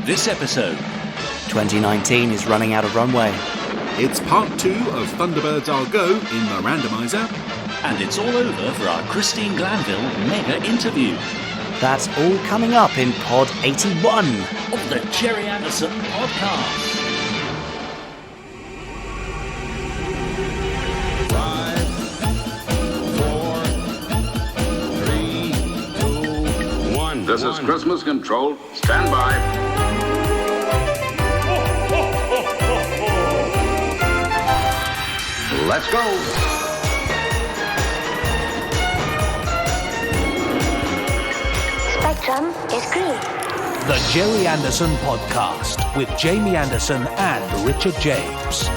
This episode. 2019 is running out of runway. It's part 2 of Thunderbirds I'll Go in the randomizer. And it's all over for our Christine Glanville mega interview. That's all coming up in Pod 81 of the Gerry Anderson podcast. 5, 4, 3, 2, 1. This is Christmas Control. Stand by. Let's go. Spectrum is green. The Gerry Anderson Podcast with Jamie Anderson and Richard James.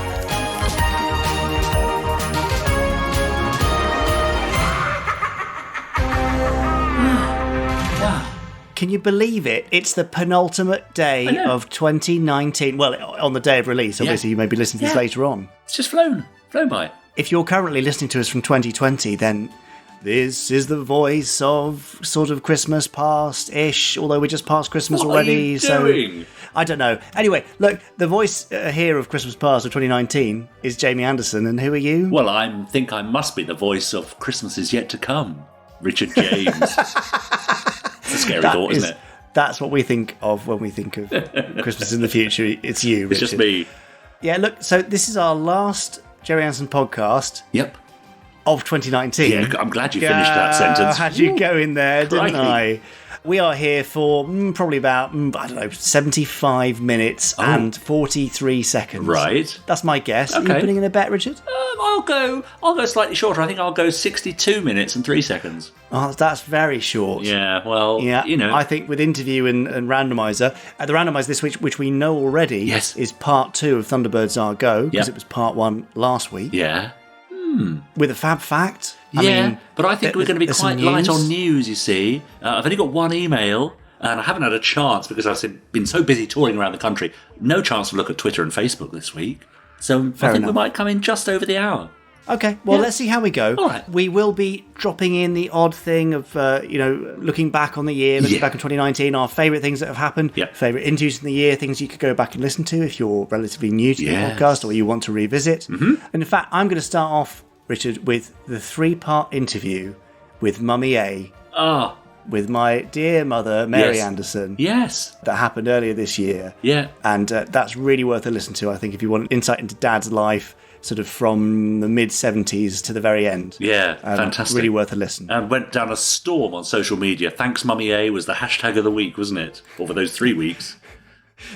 Can you believe it? It's the penultimate day of 2019. Well, on the day of release, obviously you may be listening to this later on. It's just flown by. If you're currently listening to us from 2020, then this is the voice of sort of Christmas past-ish, although we're just past Christmas already. What are you doing? I don't know. Anyway, look, the voice here of Christmas past of 2019 is Jamie Anderson, and who are you? Well, I think I must be the voice of Christmas is yet to come, Richard James. It's a scary thought, isn't it? That's what we think of when we think of Christmas in the future. It's you, Richard. It's just me. Yeah, look, so this is our last Gerry Anderson podcast. Yep. Of 2019. Yeah, I'm glad you finished that sentence. Had you go in there, didn't Crikey. I? We are here for probably about, 75 minutes and 43 seconds. Right. That's my guess. Okay. Are you putting in a bet, Richard? I'll go slightly shorter. I think I'll go 62 minutes and 3 seconds. Oh, that's very short. Yeah, well, you know. I think with interview and randomizer, the randomizer this week, which we know already, is part 2 of Thunderbirds I'll Go, because it was part 1, last week. Yeah. With a fab fact. But I think we're going to be quite light on news, you see. I've only got one email, and I haven't had a chance because I've been so busy touring around the country. No chance to look at Twitter and Facebook this week. So I think we might come in just over the hour. Okay, well, let's see how we go. All right. We will be dropping in the odd thing of, looking back on the year, looking back in 2019, our favourite things that have happened, favourite interviews in the year, things you could go back and listen to if you're relatively new to the podcast or you want to revisit. Mm-hmm. And in fact, I'm going to start off, Richard, with the 3-part interview with Mummy A. With my dear mother, Mary Anderson. Yes. That happened earlier this year. Yeah. And that's really worth a listen to, I think, if you want insight into Dad's life, sort of from the mid-70s to the very end. Yeah, fantastic. Really worth a listen. And went down a storm on social media. Thanks Mummy A was the hashtag of the week, wasn't it? Over those 3 weeks.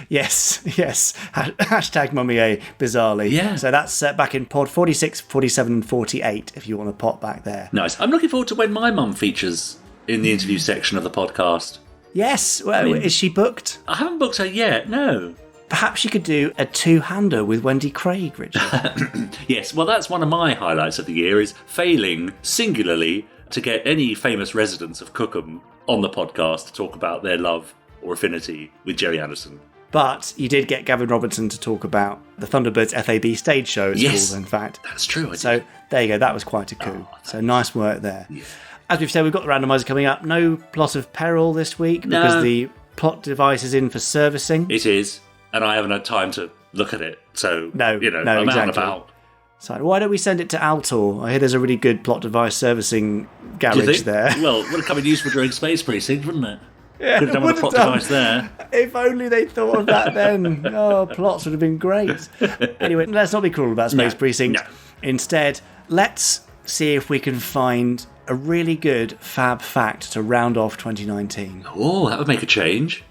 Yes. Hashtag Mummy A, bizarrely. Yeah. So that's back in pod 46, 47 and 48, if you want to pop back there. Nice. I'm looking forward to when my mum features in the interview section of the podcast. Yes. Well, is she booked? I haven't booked her yet, no. Perhaps you could do a 2-hander with Wendy Craig, Richard. Yes, well, that's one of my highlights of the year, is failing singularly to get any famous residents of Cookham on the podcast to talk about their love or affinity with Gerry Anderson. But you did get Gavin Robertson to talk about the Thunderbirds FAB stage show, it's called, in fact. That's true. So there you go, that was quite a coup. So nice work there. Yeah. As we've said, we've got the randomizer coming up. No plot of peril this week because the plot device is in for servicing. It is, and I haven't had time to look at it. So, I'm exactly. out and about. So why don't we send it to Altor? I hear there's a really good plot device servicing garage there. Well, would have come in useful during Space Precinct, wouldn't it? Yeah, could have done with a plot device there. If only they thought of that then. Plots would have been great. Anyway, let's not be cruel about Space Precinct. No. Instead, let's see if we can find a really good fab fact to round off 2019. Oh, that would make a change.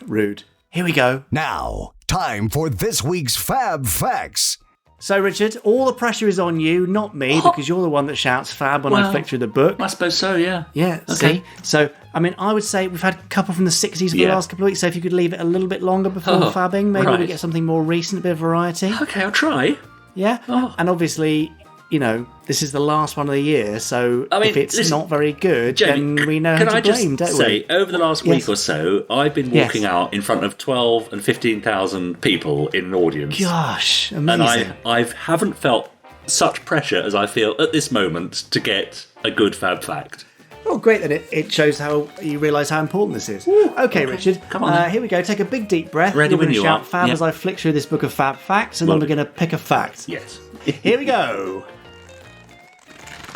Rude. Here we go. Now, time for this week's Fab Facts. So, Richard, all the pressure is on you, not me, because you're the one that shouts fab when I flick through the book. I suppose so, yeah. Yeah, okay. See? So, I would say we've had a couple from the 60s for the last couple of weeks, so if you could leave it a little bit longer before fabbing, maybe we get something more recent, a bit of variety. Okay, I'll try. Yeah? And obviously, this is the last one of the year, so if it's not very good, Jamie, then we know how to blame, don't we? Can I just say, over the last week or so, I've been walking out in front of 12 and 15,000 people in an audience. Gosh, amazing. And I haven't felt such pressure as I feel at this moment to get a good fab fact. Oh, great, then it shows how you realise how important this is. Okay, Richard. Come on. Here we go. Take a big deep breath. Ready You're when going to you shout are. fab as I flick through this book of fab facts, and then we're going to pick a fact. Yes. Here we go.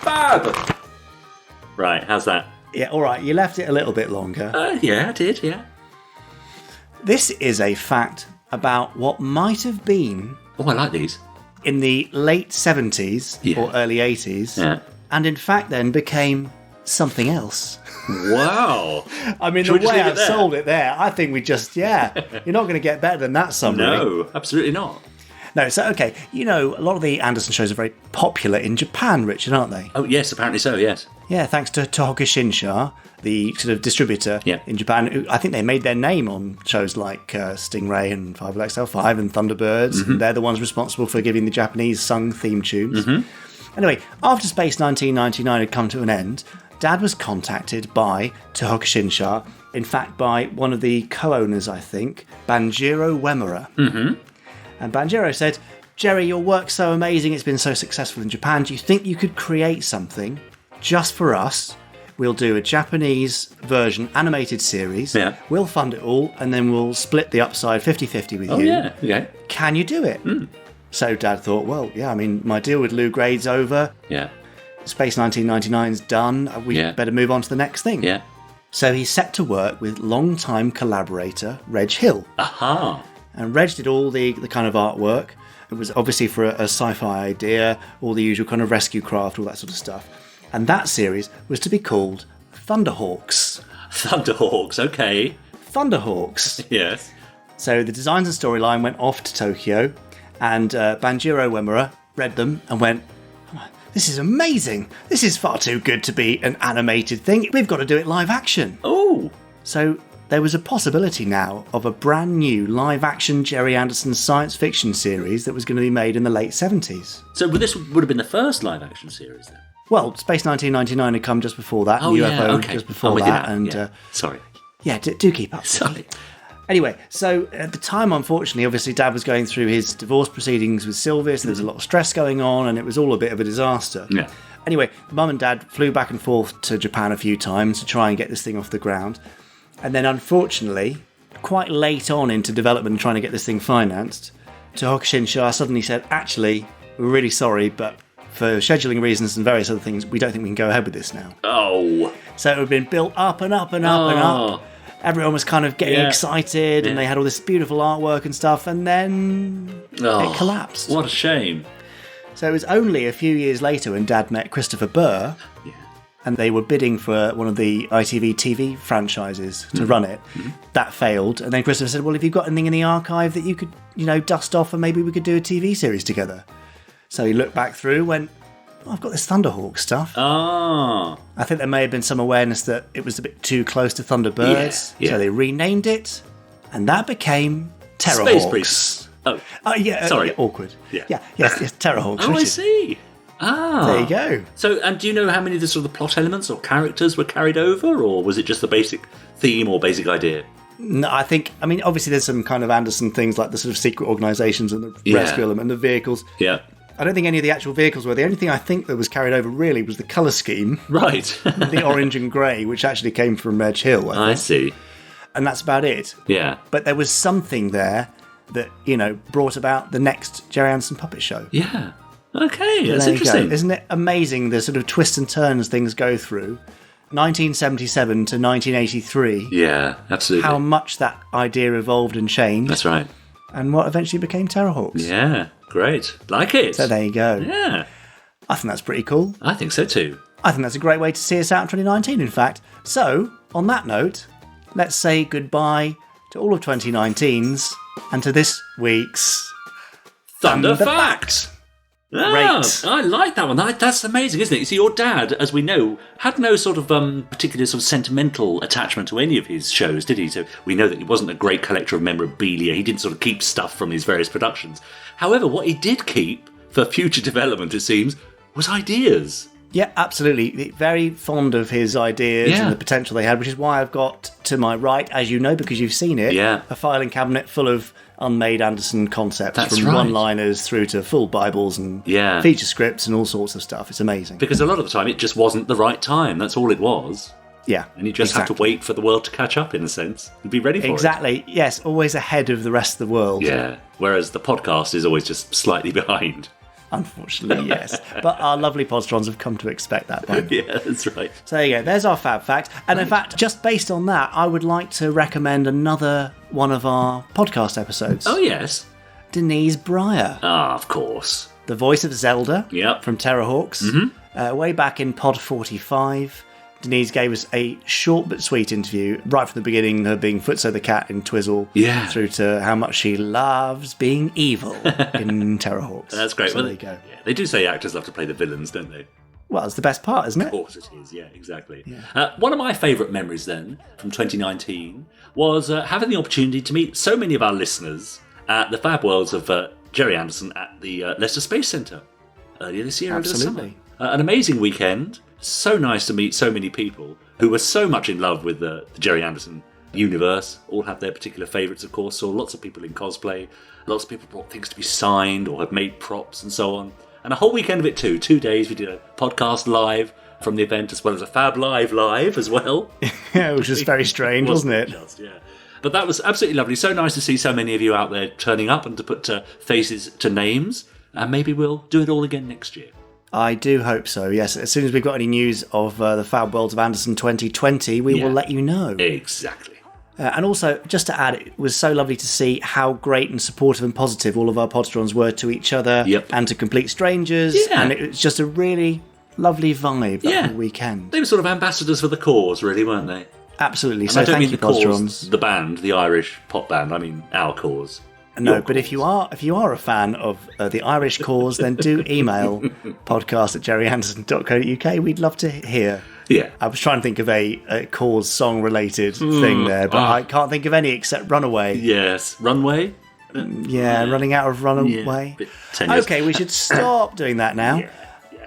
Fab! Right, how's that? Yeah, all right. You left it a little bit longer. Yeah, I did, yeah. This is a fact about what might have been Oh, I like these. in the late 70s or early 80s, and in fact then became something else. Wow. I mean, Should we the just way leave it I've there? sold it there, I think we just, you're not going to get better than that summary. No, absolutely not. No, so, okay, a lot of the Anderson shows are very popular in Japan, Richard, aren't they? Oh, yes, apparently so, yes. Yeah, thanks to Tohoku Shinsha, the sort of distributor in Japan. Who, I think they made their name on shows like Stingray and 5XL5 and Thunderbirds. And they're the ones responsible for giving the Japanese sung theme tunes. Anyway, after Space 1999 had come to an end, Dad was contacted by Tohoku Shinsha, in fact by one of the co-owners, I think, Banjiro Uemura. And Banjiro said, Gerry, your work's so amazing, it's been so successful in Japan, do you think you could create something just for us? We'll do a Japanese version animated series, we'll fund it all, and then we'll split the upside 50-50 with you. Oh, yeah, okay. Can you do it? So Dad thought, well, yeah, I mean, my deal with Lou Grade's over. Yeah. Space 1999's done. We better move on to the next thing. Yeah. So he set to work with long-time collaborator Reg Hill. Aha. And Reg did all the kind of artwork. It was obviously for a sci-fi idea, all the usual kind of rescue craft, all that sort of stuff. And that series was to be called Thunderhawks. Thunderhawks, okay. Thunderhawks. Yes. So the designs and storyline went off to Tokyo, and Banjiro Uemura read them and went, this is amazing. This is far too good to be an animated thing. We've got to do it live action. Oh. So there was a possibility now of a brand new live-action Gerry Anderson science fiction series that was going to be made in the late 70s. So this would have been the first live-action series then? Well, Space 1999 had come just before that, and UFO just before that. And sorry. Yeah, do keep up. Sorry. Anyway, so at the time, unfortunately, obviously Dad was going through his divorce proceedings with Sylvia, so there was a lot of stress going on, and it was all a bit of a disaster. Yeah. Anyway, Mum and Dad flew back and forth to Japan a few times to try and get this thing off the ground. And then, unfortunately, quite late on into development and trying to get this thing financed, Tohoku Shinsha suddenly said, actually, we're really sorry, but for scheduling reasons and various other things, we don't think we can go ahead with this now. Oh. So it had been built up and up and up and up. Everyone was kind of getting excited, and they had all this beautiful artwork and stuff, and then it collapsed. What a shame. So it was only a few years later when Dad met Christopher Burr, and they were bidding for one of the ITV TV franchises to run it. That failed, and then Christopher said, well, if you've got anything in the archive that you could, dust off, and maybe we could do a TV series together. So he looked back through, went, I've got this Thunderhawk stuff. Ah. I think there may have been some awareness that it was a bit too close to Thunderbirds, so they renamed it, and that became Terrorhawks. Space Priests. Oh, sorry. Yeah, awkward. Yeah. Yes, Terrorhawks. Oh, I see. Ah. There you go. So, and do you know how many of the sort of plot elements or characters were carried over, or was it just the basic theme or basic idea? No, obviously there's some kind of Anderson things like the sort of secret organisations and the rescue element and the vehicles. Yeah. I don't think any of the actual vehicles were. The only thing I think that was carried over really was the colour scheme. Right. The orange and grey, which actually came from Reg Hill. I see. And that's about it. Yeah. But there was something there that, brought about the next Gerry Anderson puppet show. Yeah. Okay, that's interesting. Isn't it amazing the sort of twists and turns things go through? 1977 to 1983. Yeah, absolutely. How much that idea evolved and changed. That's right. And what eventually became Terrorhawks. Yeah, great. Like it. So there you go. Yeah. I think that's pretty cool. I think so too. I think that's a great way to see us out in 2019, in fact. So, on that note, let's say goodbye to all of 2019's and to this week's Thunder Fact! Great. I like that one. That's amazing, isn't it? You see, your dad, as we know, had no sort of particular sort of sentimental attachment to any of his shows, did he? So we know that he wasn't a great collector of memorabilia. He didn't sort of keep stuff from his various productions. However, what he did keep for future development, it seems, was ideas. Yeah, absolutely. Very fond of his ideas and the potential they had, which is why I've got to my right, as you know, because you've seen it, a filing cabinet full of unmade Anderson concepts. That's from right. one-liners through to full Bibles and feature scripts and all sorts of stuff. It's amazing. Because a lot of the time it just wasn't the right time. That's all it was. Yeah. And you just have to wait for the world to catch up, in a sense, and be ready for it. Exactly. Yes, always ahead of the rest of the world. Yeah. Whereas the podcast is always just slightly behind. Unfortunately, yes. But our lovely Podstrons have come to expect that by now. Yeah, that's right. So there you go. There's our fab fact. And in fact, just based on that, I would like to recommend another one of our podcast episodes. Oh, yes. Denise Breyer. Ah, of course. The voice of Zelda from Thunderhawks. Mm-hmm. Way back in Pod 45. Denise gave us a short but sweet interview, right from the beginning, her being Footso the cat in Twizzle, through to how much she loves being evil in Thunderhawks. That's great. So well, there you go. Yeah, they do say actors love to play the villains, don't they? Well, it's the best part, isn't it? Of course it is, yeah, exactly. Yeah. One of my favourite memories then, from 2019, was having the opportunity to meet so many of our listeners at the Fab Worlds of Gerry Anderson at the Leicester Space Centre earlier this year. Absolutely. Over the summer. An amazing weekend. So nice to meet so many people who were so much in love with the Gerry Anderson universe. All have their particular favourites, of course. Saw lots of people in cosplay. Lots of people brought things to be signed or had made props and so on. And a whole weekend of it too. 2 days we did a podcast live from the event as well as a Fab Live as well. Yeah, which was very strange, wasn't it? Just, yeah. But that was absolutely lovely. So nice to see so many of you out there turning up and to put faces to names. And maybe we'll do it all again next year. I do hope so, yes. As soon as we've got any news of the Fab Worlds of Anderson 2020, we will let you know. Exactly. And also, just to add, it was so lovely to see how great and supportive and positive all of our Podstrons were to each other and to complete strangers. Yeah. And it was just a really lovely vibe that whole weekend. They were sort of ambassadors for the cause, really, weren't they? Absolutely. And so I don't thank mean you, the cause, Podstrons. the band, the Irish pop band. I mean our cause. No, but if you are a fan of the Irish cause, then do email podcast@gerryanderson.co.uk. We'd love to hear. Yeah. I was trying to think of a cause song related thing there, but I can't think of any except Runaway. Yes. Runway? Running out of Runaway. Yeah, okay, we should stop doing that now. Yeah.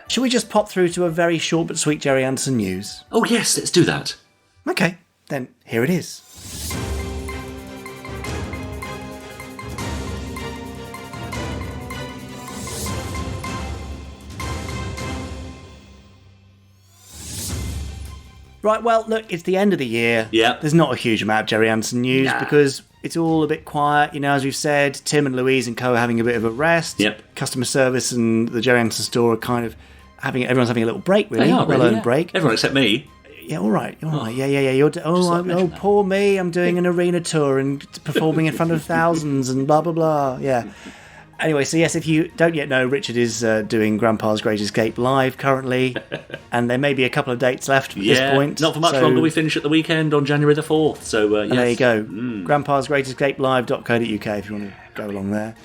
Should we just pop through to a very short but sweet Gerry Anderson news? Oh, yes, let's do that. Okay, then here it is. Right, well, look, it's the end of the year. Yeah. There's not a huge amount of Gerry Anderson news because it's all a bit quiet. You know, as we've said, Tim and Louise and co are having a bit of a rest. Yep. Customer service and the Gerry Anderson store are kind of everyone's having a little break, really. They are, well-earned break. Everyone except me. Yeah, all right. Yeah. Poor me. I'm doing an arena tour and performing in front of thousands and blah, blah, blah. Yeah. Anyway, so yes, if you don't yet know, Richard is doing Grandpa's Great Escape live currently, and there may be a couple of dates left at this point. Not for much longer. We finish at the weekend on January the 4th. So, yes. There you go. Grandpa's Great Escape live.co.uk if you want to go along there.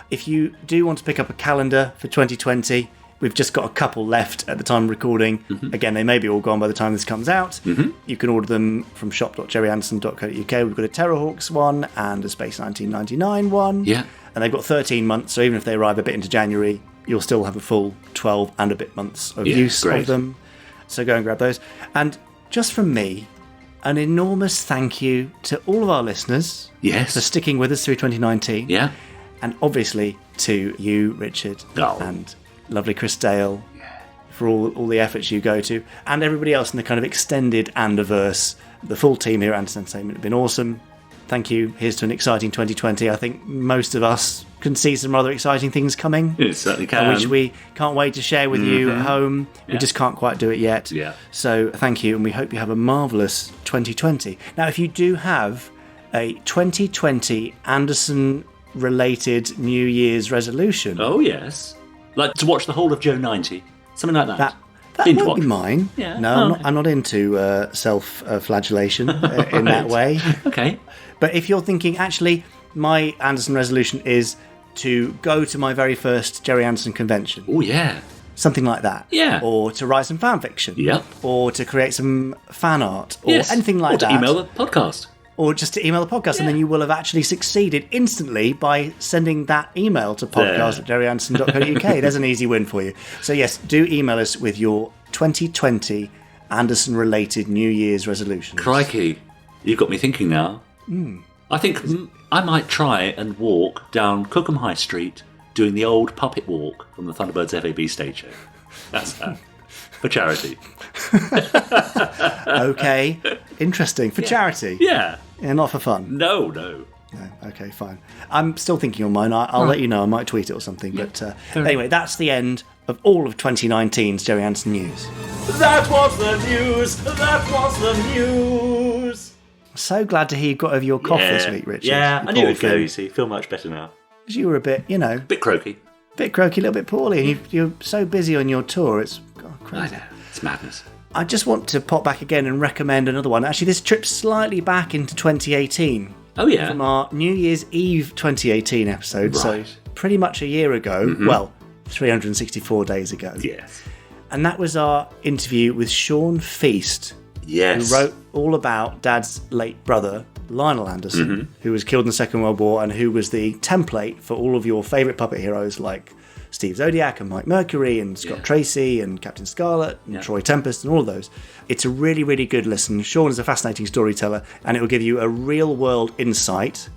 If you do want to pick up a calendar for 2020, we've just got a couple left at the time of recording. Again, they may be all gone by the time this comes out. You can order them from shop.gerryanderson.co.uk. We've got a Thunderhawks one and a Space 1999 one. Yeah. And they've got 13 months, so even if they arrive a bit into January, you'll still have a full 12 and a bit months of use of them. So go and grab those. And just from me, an enormous thank you to all of our listeners for sticking with us through 2019. Yeah. And obviously to you, Richard, and lovely Chris Dale, for all the efforts you go to, and everybody else in the kind of extended Anderverse. The full team here at Anderson Entertainment have been awesome. Thank you. Here's to an exciting 2020. I think most of us can see some rather exciting things coming. It certainly can. Which we can't wait to share with you at home. We just can't quite do it yet. Yeah. So thank you, and we hope you have a marvellous 2020. Now, if you do have a 2020 Anderson-related New Year's resolution... Oh, yes. Like to watch the whole of Joe 90. Something like that. That won't be mine. Yeah. No, I'm not into self-flagellation in that way. Okay. But if you're thinking, actually, my Anderson resolution is to go to my very first Gerry Anderson convention. Oh, yeah. Something like that. Yeah. Or to write some fan fiction. Yep. Or to create some fan art. Or anything like that. Or to email the podcast. Or just to email the podcast, and then you will have actually succeeded instantly by sending that email to podcast@gerryanderson.co.uk. There's an easy win for you. So yes, do email us with your 2020 Anderson-related New Year's resolutions. Crikey, you've got me thinking now. I think I might try and walk down Cookham High Street doing the old puppet walk from the Thunderbirds FAB stage show. That's that. For charity. Okay. Interesting. For charity? Yeah. Yeah, not for fun? No. No. Okay, fine. I'm still thinking on mine. I'll let you know. I might tweet it or something. Yeah. But anyway, that's the end of all of 2019's Gerry Anderson news. That was the news. That was the news. So glad to hear you got over your cough this week, Richard. Yeah, I knew it would go, you see. Feel much better now. Because you were a bit, bit croaky. A little bit poorly, and you're so busy on your tour. It's crazy. I know. It's madness. I just want to pop back again and recommend another one. Actually, this trip's slightly back into 2018. Oh, yeah? From our New Year's Eve 2018 episode. Right. So pretty much a year ago. Mm-hmm. Well, 364 days ago. Yes. And that was our interview with Sean Feast. Yes. Who wrote all about Dad's late brother, Lionel Anderson, who was killed in the Second World War and who was the template for all of your favourite puppet heroes like Steve Zodiac and Mike Mercury and Scott Tracy and Captain Scarlet and Troy Tempest and all of those. It's a really, really good listen. Sean is a fascinating storyteller and it will give you a real-world insight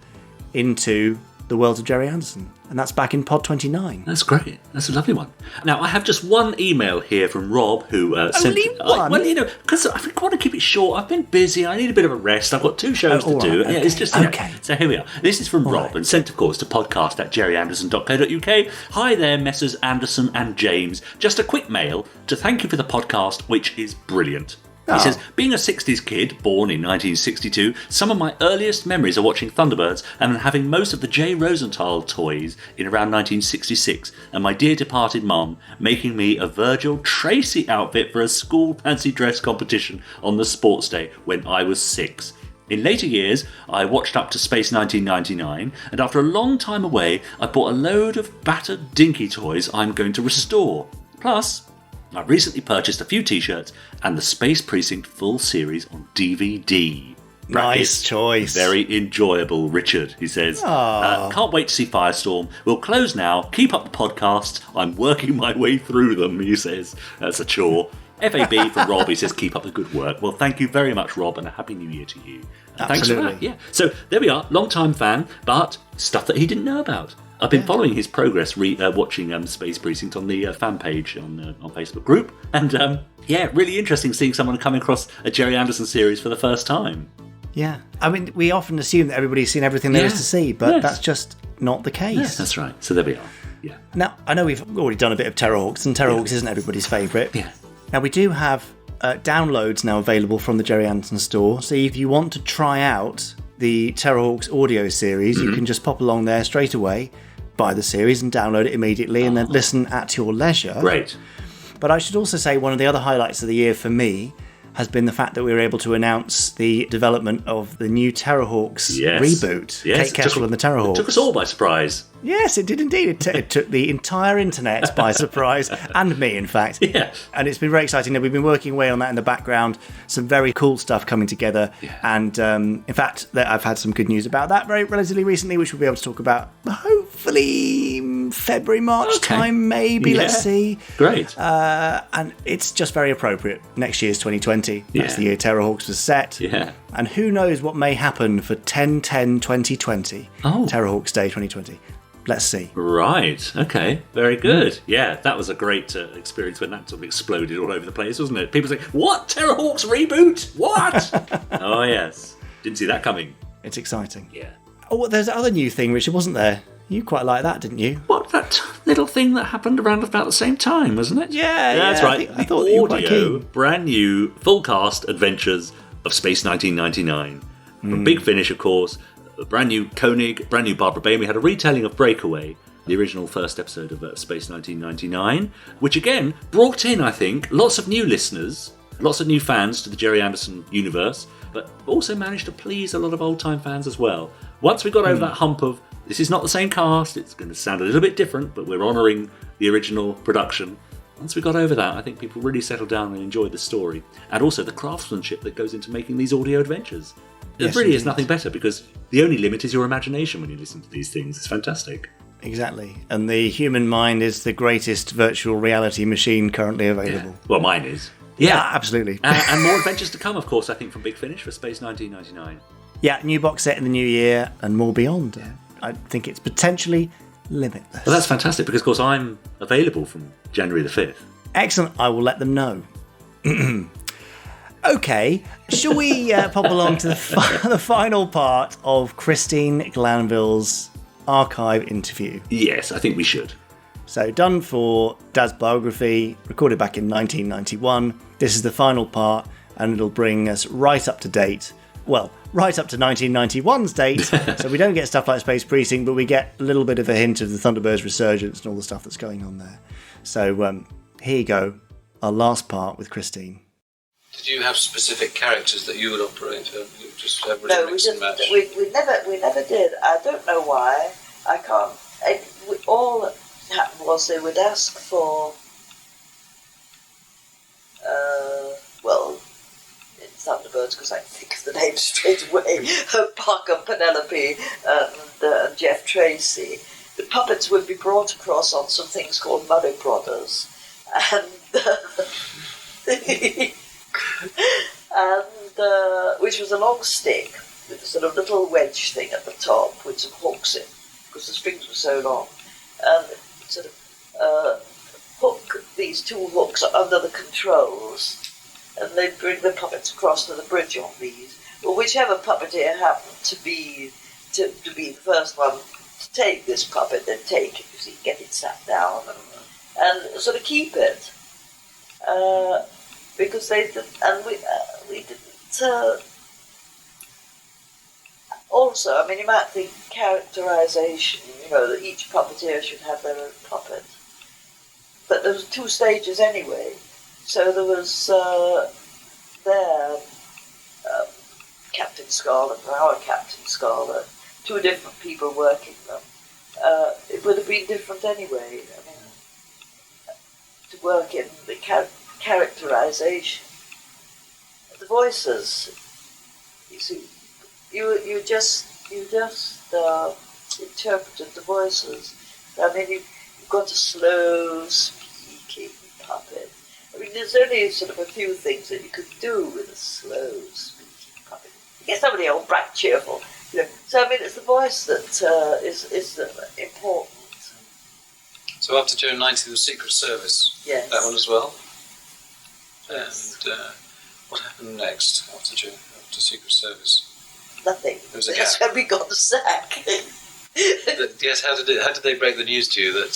into the world of Gerry Anderson. And that's back in Pod 29. That's great. That's a lovely one. Now, I have just one email here from Rob who sent... Only one? Well, because I think I want to keep it short. I've been busy. I need a bit of a rest. I've got 2 shows to do. Right, yeah, it's just... Okay. So here we are. This is from Rob and sent, of course, to podcast@gerryanderson.co.uk. Hi there, Messrs. Anderson and James. Just a quick mail to thank you for the podcast, which is brilliant. He says, being a 60s kid, born in 1962, some of my earliest memories are watching Thunderbirds and having most of the Jay Rosenthal toys in around 1966, and my dear departed mum making me a Virgil Tracy outfit for a school fancy dress competition on the sports day when I was 6. In later years, I watched up to Space 1999, and after a long time away, I bought a load of battered dinky toys I'm going to restore. Plus, I recently purchased a few t-shirts and the Space Precinct full series on DVD. Nice choice. Very enjoyable, Richard, he says. Can't wait to see Firestorm. We'll close now. Keep up the podcasts. I'm working my way through them, he says. That's a chore. FAB from Rob, he says, keep up the good work. Well, thank you very much, Rob, and a Happy New Year to you. Thanks for that. Yeah. So there we are, long-time fan, but stuff that he didn't know about. I've been following his progress watching Space Precinct on the fan page on Facebook group. And really interesting seeing someone come across a Gerry Anderson series for the first time. Yeah. I mean, we often assume that everybody's seen everything there is to see, but that's just not the case. Yes, that's right. So there we are. Yeah. Now, I know we've already done a bit of Thunderhawks, and Thunderhawks isn't everybody's favourite. Yeah. Now, we do have downloads now available from the Gerry Anderson store. So if you want to try out the Thunderhawks audio series, you can just pop along there straight away, buy the series and download it immediately and then listen at your leisure. Great. But I should also say one of the other highlights of the year for me has been the fact that we were able to announce the development of the new Thunderhawks reboot, Kate Kettle and the Thunderhawks. It took us all by surprise. Yes, it did indeed. It took the entire internet by surprise, and me, in fact. Yeah. And it's been very exciting. We've been working away on that in the background. Some very cool stuff coming together. Yeah. And in fact, I've had some good news about that relatively recently, which we'll be able to talk about hopefully February, March time, maybe. Yeah. Let's see. Great. And it's just very appropriate. Next year's 2020. That's the year Thunderhawks was set. Yeah. And who knows what may happen for 10/10/2020. Thunderhawks Day 2020. Let's see. Right. Okay. Very good. Yeah, that was a great experience when that sort of exploded all over the place, wasn't it? People say, "What? Thunderhawks reboot? What?" Oh yes. Didn't see that coming. It's exciting. Yeah. Oh, there's that other new thing, Richard, wasn't there? You quite like that, didn't you? What, that little thing that happened around about the same time, wasn't it? Yeah, that's right. I thought you were quite keen. Brand new full cast adventures of Space 1999. From Big Finish, of course. Brand new Koenig, brand new Barbara Bain. We had a retelling of Breakaway, the original first episode of Space 1999, which again brought in, I think, lots of new listeners, lots of new fans to the Gerry Anderson universe, but also managed to please a lot of old-time fans as well. Once we got over that hump of, this is not the same cast, it's going to sound a little bit different, but we're honouring the original production. Once we got over that, I think people really settled down and enjoyed the story, and also the craftsmanship that goes into making these audio adventures. It really is nothing better, because the only limit is your imagination when you listen to these things. It's fantastic. Exactly. And the human mind is the greatest virtual reality machine currently available. Yeah. Well, mine is. Yeah, absolutely. And more adventures to come, of course, I think, from Big Finish for Space 1999. Yeah, new box set in the new year and more beyond. I think it's potentially limitless. Well, that's fantastic because, of course, I'm available from January the 5th. Excellent. I will let them know. Okay, shall we pop along to the final part of Christine Glanville's archive interview? Yes, I think we should. So, done for Dad's biography, recorded back in 1991. This is the final part, and it'll bring us right up to date. Well, right up to 1991's date, so we don't get stuff like Space Precinct, but we get a little bit of a hint of the Thunderbirds resurgence and all the stuff that's going on there. So, here you go, our last part with Christine. Did you have specific characters that you would operate? You just everybody no, we didn't. We never did. I don't know why. I can't. All that happened was they would ask for, in Thunderbirds, because I can think of the name straight away, Parker, Penelope, and Jeff Tracy. The puppets would be brought across on some things called Murray Brothers, and which was a long stick with a sort of little wedge thing at the top with some hooks in, because the strings were so long, and sort of hook these two hooks under the controls, and they'd bring the puppets across to the bridge on these. Well, whichever puppeteer happened to be the first one to take this puppet, they'd take it, you see, get it sat down and sort of keep it. Because they did, and we didn't. Also, I mean, you might think characterization. That each puppeteer should have their own puppet, but there was 2 stages anyway. So there was Captain Scarlet and our Captain Scarlet, 2 different people working them. It would have been different anyway. I mean, to work in the characterization, the voices. You see, you just interpreted the voices. I mean, you've got a slow speaking puppet. I mean, there's only sort of a few things that you could do with a slow speaking puppet. You get somebody all bright, cheerful. So I mean, it's the voice that is important. So after Joe 90, the Secret Service. Yes. That one as well. Yes. And what happened next after Secret Service? Nothing. There was a That's gap. when we got the sack. Yes. How did they break the news to you that?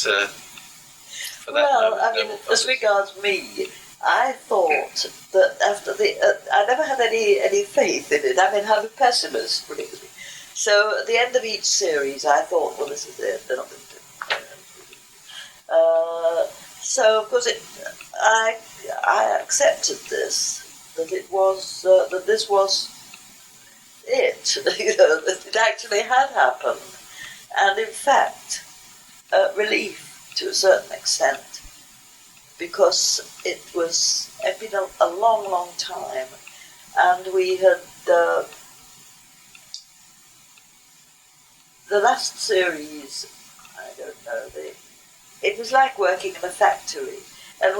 For that Well, moment, I mean, no more as puppets? regards me, I thought that after I never had any faith in it. I mean, I'm a pessimist, really. So at the end of each series, I thought, well, this is it. They're not going to do it. So of course, I accepted this, that this was it. That it actually had happened, and in fact, relief to a certain extent, because it had been a long, long time, and we had the last series. I don't know. It was like working in a factory, and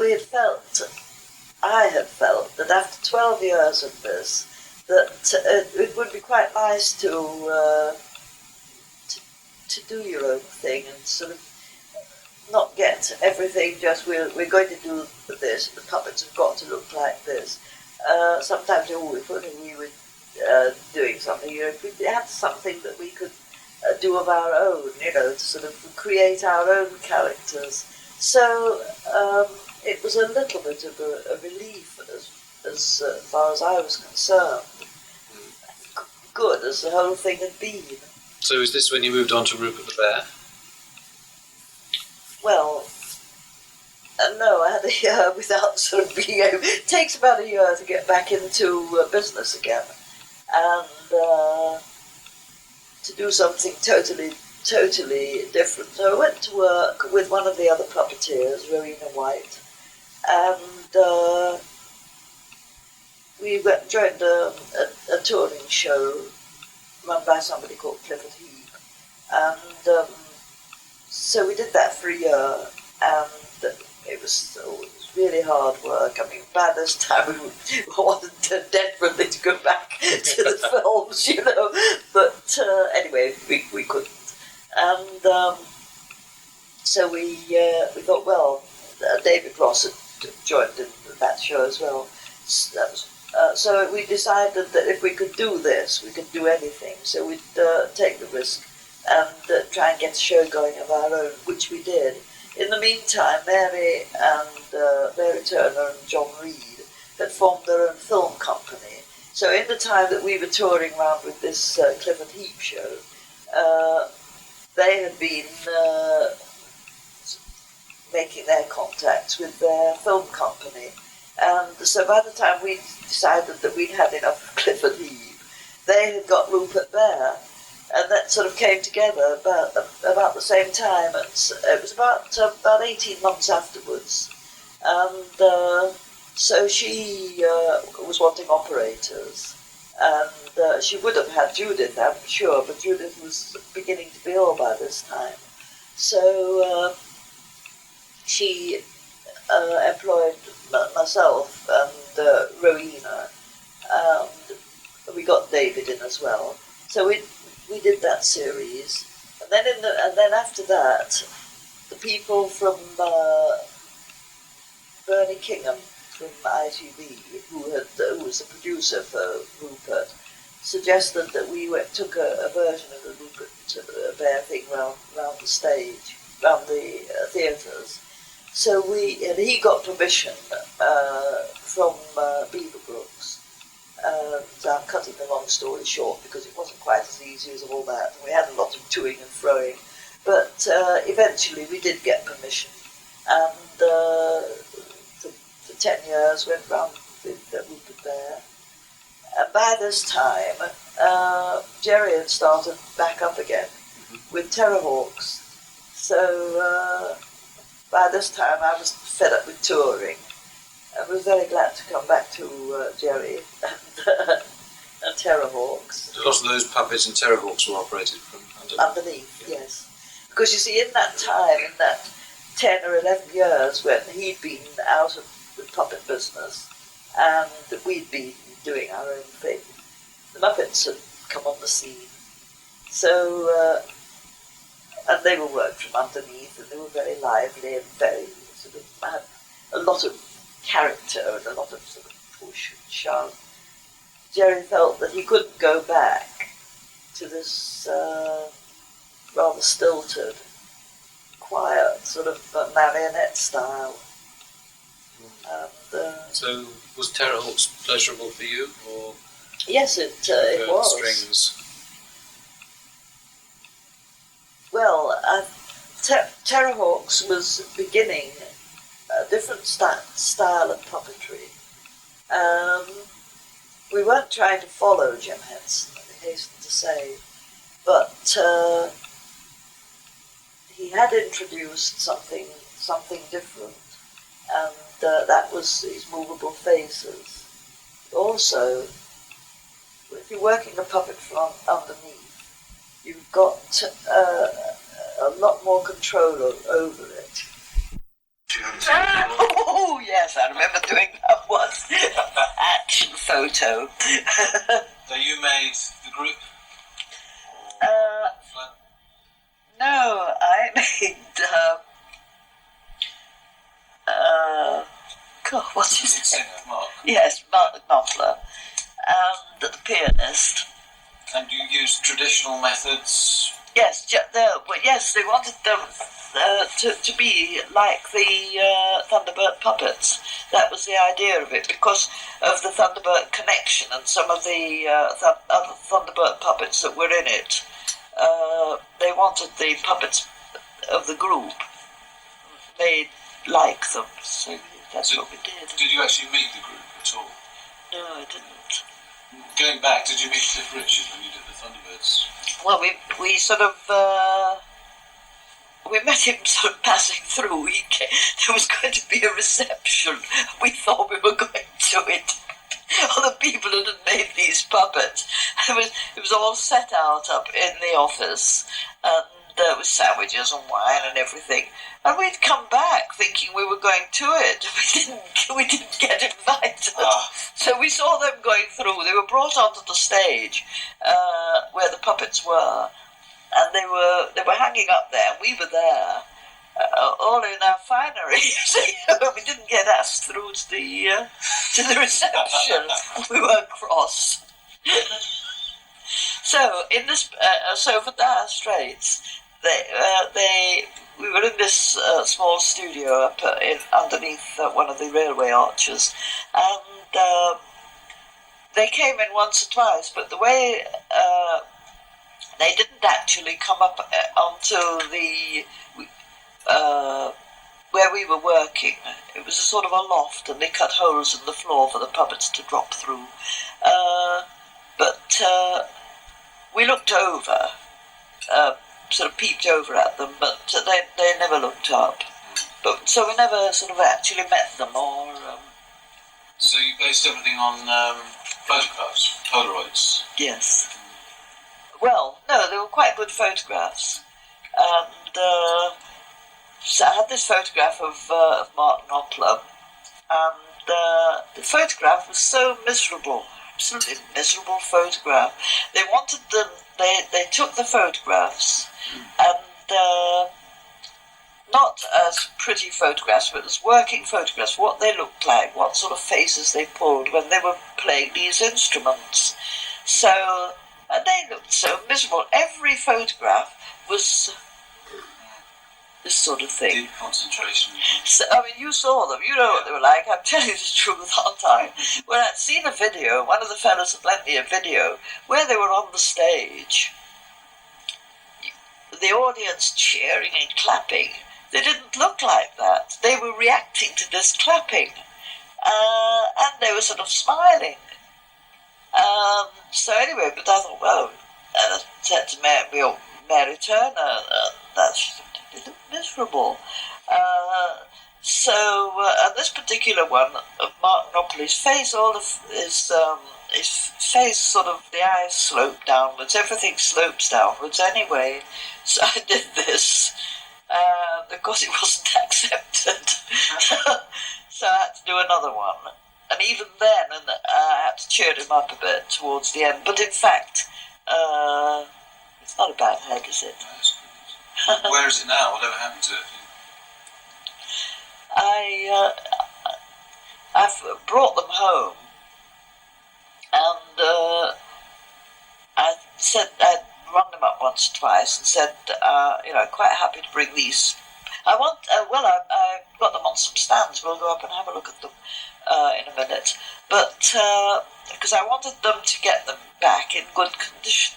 I had felt that after 12 years of this, that it would be quite nice to do your own thing and sort of not get everything just we're going to do this. The puppets have got to look like this. Sometimes, if only we were doing something. If we had something that we could do of our own, to sort of create our own characters. So it was a little bit of a relief as far as I was concerned. Good as the whole thing had been. So is this when you moved on to Rupert the Bear? Well, no, I had a year without sort of being able. It takes about a year to get back into business again, and to do something totally different. So I went to work with one of the other puppeteers, Rowena White, and we joined a touring show run by somebody called Clifford Heap, and so we did that for a year, and it was really hard work. I mean, by this time we wanted desperately to go back to the films, you know. But anyway, we couldn't. And so we thought, well, David Ross had joined in that show as well. So we decided that if we could do this, we could do anything. So we'd take the risk and try and get a show going of our own, which we did. In the meantime, Mary Turner and John Reed had formed their own film company. So in the time that we were touring around with this Clifford Heap show, they had been making their contacts with their film company. And so by the time we decided that we'd had enough of Clifford Heap, they had got Rupert Bear. And that sort of came together about the same time. And it was about 18 months afterwards. And so she was wanting operators. And she would have had Judith, I'm sure, but Judith was beginning to be ill by this time. So she employed myself and Rowena, and we got David in as well. So we did that series, and then after that, the people from Bernie Kingham from ITV, who was the producer for Rupert, suggested that we took a version of the Rupert Bear thing round the stage, round the theatres. So he got permission from Beaverbrooks. So I'm cutting the long story short because it wasn't quite as easy as all that. We had a lot of toing and froing, but eventually we did get permission, and for 10 years went round with Rupert Bear. And by this time, Gerry had started back up again with Terrorhawks. So by this time I was fed up with touring. I was very glad to come back to Gerry and Terrorhawks. A lot of those puppets and Terrorhawks were operated from underneath, yes. Because you see, in that time, in that 10 or 11 years when he'd been out of the puppet business and we'd been doing our own thing, the Muppets had come on the scene. So, and they were worked from underneath, and they were very lively and very sort of had a lot of character and a lot of sort of push and shove. Gerry felt that he couldn't go back to this rather stilted, quiet sort of marionette style. And, so was Terrorhawks pleasurable for you, or? Yes, it was. Strings. Well, Terrorhawks was beginning a different style of puppetry. We weren't trying to follow Jim Henson, I hasten to say, but he had introduced something different, and that was these movable faces. Also, if you're working a puppet from underneath, you've got a lot more control over it. Oh yes, I remember doing that once. Action photo. So you made the group? No, I made God, what's his name? Mark. Yes, Mark Knopfler, and the pianist. And you used traditional methods? Yes, yes, they wanted them to be like the Thunderbird puppets. That was the idea of it, because of the Thunderbird connection and some of the other Thunderbird puppets that were in it. They wanted the puppets of the group made like them, so that's what we did. Did you actually meet the group at all? No, I didn't. Going back, did you meet Cliff Richard when you did the Thunderbirds? Well, we sort of we met him sort of passing through. There was going to be a reception. We thought we were going to it. All the people that had made these puppets. It was all set out up in the office, and with sandwiches and wine and everything. And we'd come back thinking we were going to it. We didn't get invited. So we saw them going through. They were brought onto the stage where the puppets were, and they were hanging up there, and we were there, all in our finery. So, we didn't get asked through to the reception. We were cross. So in this, for Dire Straits, we were in this small studio up underneath one of the railway arches, and they came in once or twice, but the way they didn't actually come up onto the where we were working. It was a sort of a loft, and they cut holes in the floor for the puppets to drop through. But we looked over, sort of peeped over at them, but they never looked up. But so we never sort of actually met them or. So you based everything on photographs, Polaroids? Yes. Well, no, they were quite good photographs, and so I had this photograph of Martin Opler, and the photograph was so miserable. Absolutely miserable photograph. They wanted them. They took the photographs, and not as pretty photographs, but as working photographs. What they looked like, what sort of faces they pulled when they were playing these instruments. So, and they looked so miserable. Every photograph was this sort of thing. Deep concentration. So, I mean, you saw them. You know what they were like. I'm telling you the truth, aren't I? When I'd seen a video, one of the fellows had lent me a video where they were on the stage, the audience cheering and clapping. They didn't look like that. They were reacting to this clapping, and they were sort of smiling. So anyway, but I thought, well, and I said to Mary Turner, that they look miserable. And this particular one of Martin Opler's face, all of his face, sort of the eyes slope downwards. Everything slopes downwards anyway. So I did this. Because it wasn't accepted. So I had to do another one. And even then, I had to cheer him up a bit towards the end. But in fact, it's not a bad head, is it? Where is it now? Whatever happened to it? I've brought them home, and I said I'd rung them up once or twice and said, quite happy to bring these. I got them on some stands. We'll go up and have a look at them in a minute. But because I wanted them to get them back in good condition.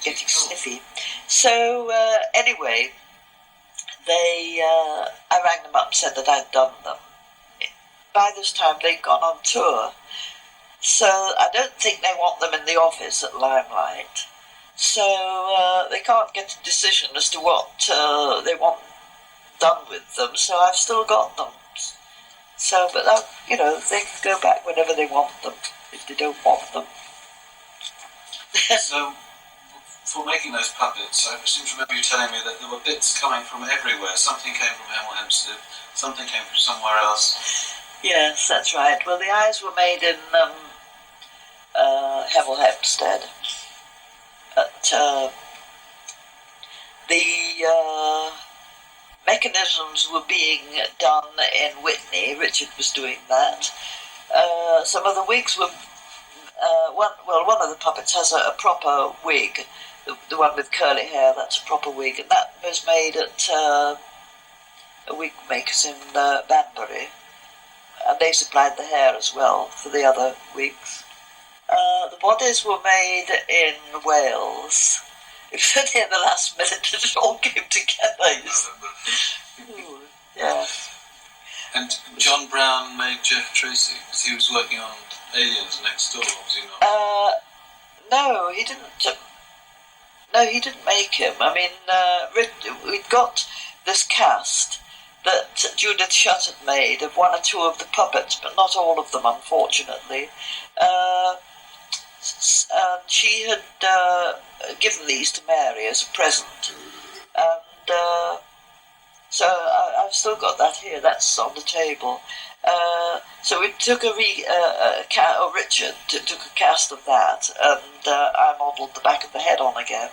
Getting sniffy. So anyway, I rang them up and said that I'd done them. By this time, they'd gone on tour. So I don't think they want them in the office at Limelight. So they can't get a decision as to what they want done with them. So I've still got them. So, but they can go back whenever they want them if they don't want them. So, for making those puppets, I seem to remember you telling me that there were bits coming from everywhere. Something came from Hemel Hempstead, something came from somewhere else. Yes, that's right. Well, the eyes were made in Hemel Hempstead. But the mechanisms were being done in Whitney. Richard was doing that. Some of the wigs were... one of the puppets has a proper wig. The one with curly hair, that's a proper wig. And that was made at a wig maker's in Banbury. And they supplied the hair as well for the other wigs. The bodies were made in Wales. It was only at the last minute that it all came together. Yeah. And John Brown made Jeff Tracy because he was working on Aliens Next Door, was he not? No, he didn't. No, he didn't make him. I mean, we'd got this cast that Judith Shutt had made of one or two of the puppets, but not all of them, unfortunately. and she had given these to Mary as a present, and so I've still got that here. That's on the table. So we took Richard took a cast of that, and I modelled the back of the head on again.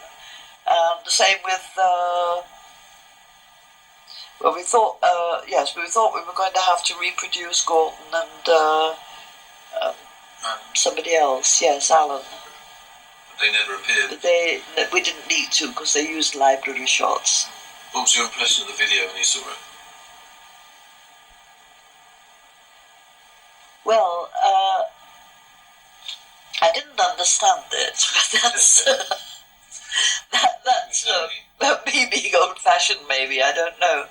And the same with. Well, we thought, we were going to have to reproduce Gordon and somebody else. Yes, Alan. But they never appeared. But we didn't need to because they used library shots. What was your impression of the video when you saw it? Well, I didn't understand it. That's me being old-fashioned, maybe. I don't know.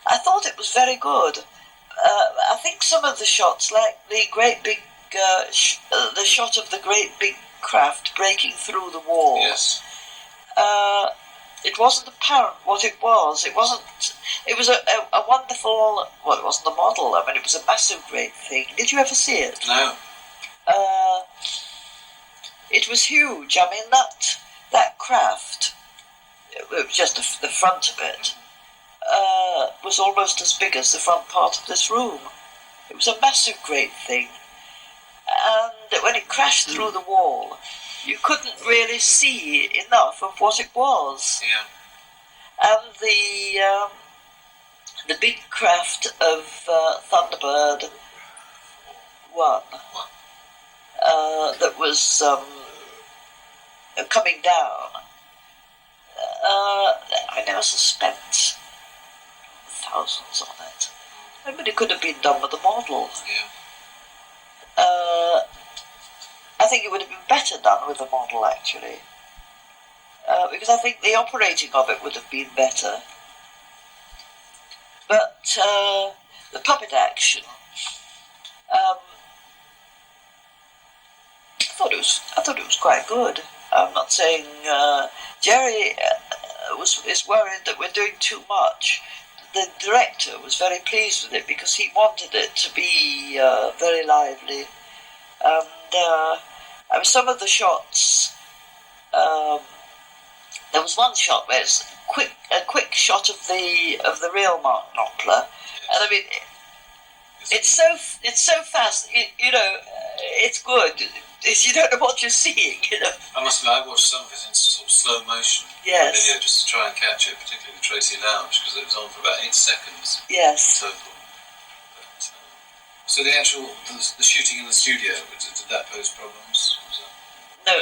I thought it was very good. I think some of the shots, like the great big, the shot of the great big craft breaking through the wall. Yes. It wasn't apparent what it was. It wasn't. It was a wonderful. Well, it wasn't a model. I mean, it was a massive, great thing. Did you ever see it? No. It was huge. I mean, that craft, just the front of it, was almost as big as the front part of this room. It was a massive, great thing. And when it crashed through the wall, you couldn't really see enough of what it was. Yeah. And the big craft of Thunderbird 1 that was coming down, I never spent thousands on it. I mean, it could have been done with a model. Yeah. I think it would have been better done with a model, actually, because I think the operating of it would have been better. But the puppet action, I thought it was quite good. I'm not saying Gerry is worried that we're doing too much. The director was very pleased with it because he wanted it to be very lively, and I mean, some of the shots. There was one shot where it's a quick shot of the real Mark Knopfler, and I mean, it's so fast. It's good. You don't know what you're seeing. I must admit, I watched some of it in sort of slow motion. Yes. Video just to try and catch it, particularly the Tracy Lounge, because it was on for about 8 seconds. Yes. In total. But, so the actual the shooting in the studio, did that pose problems? No.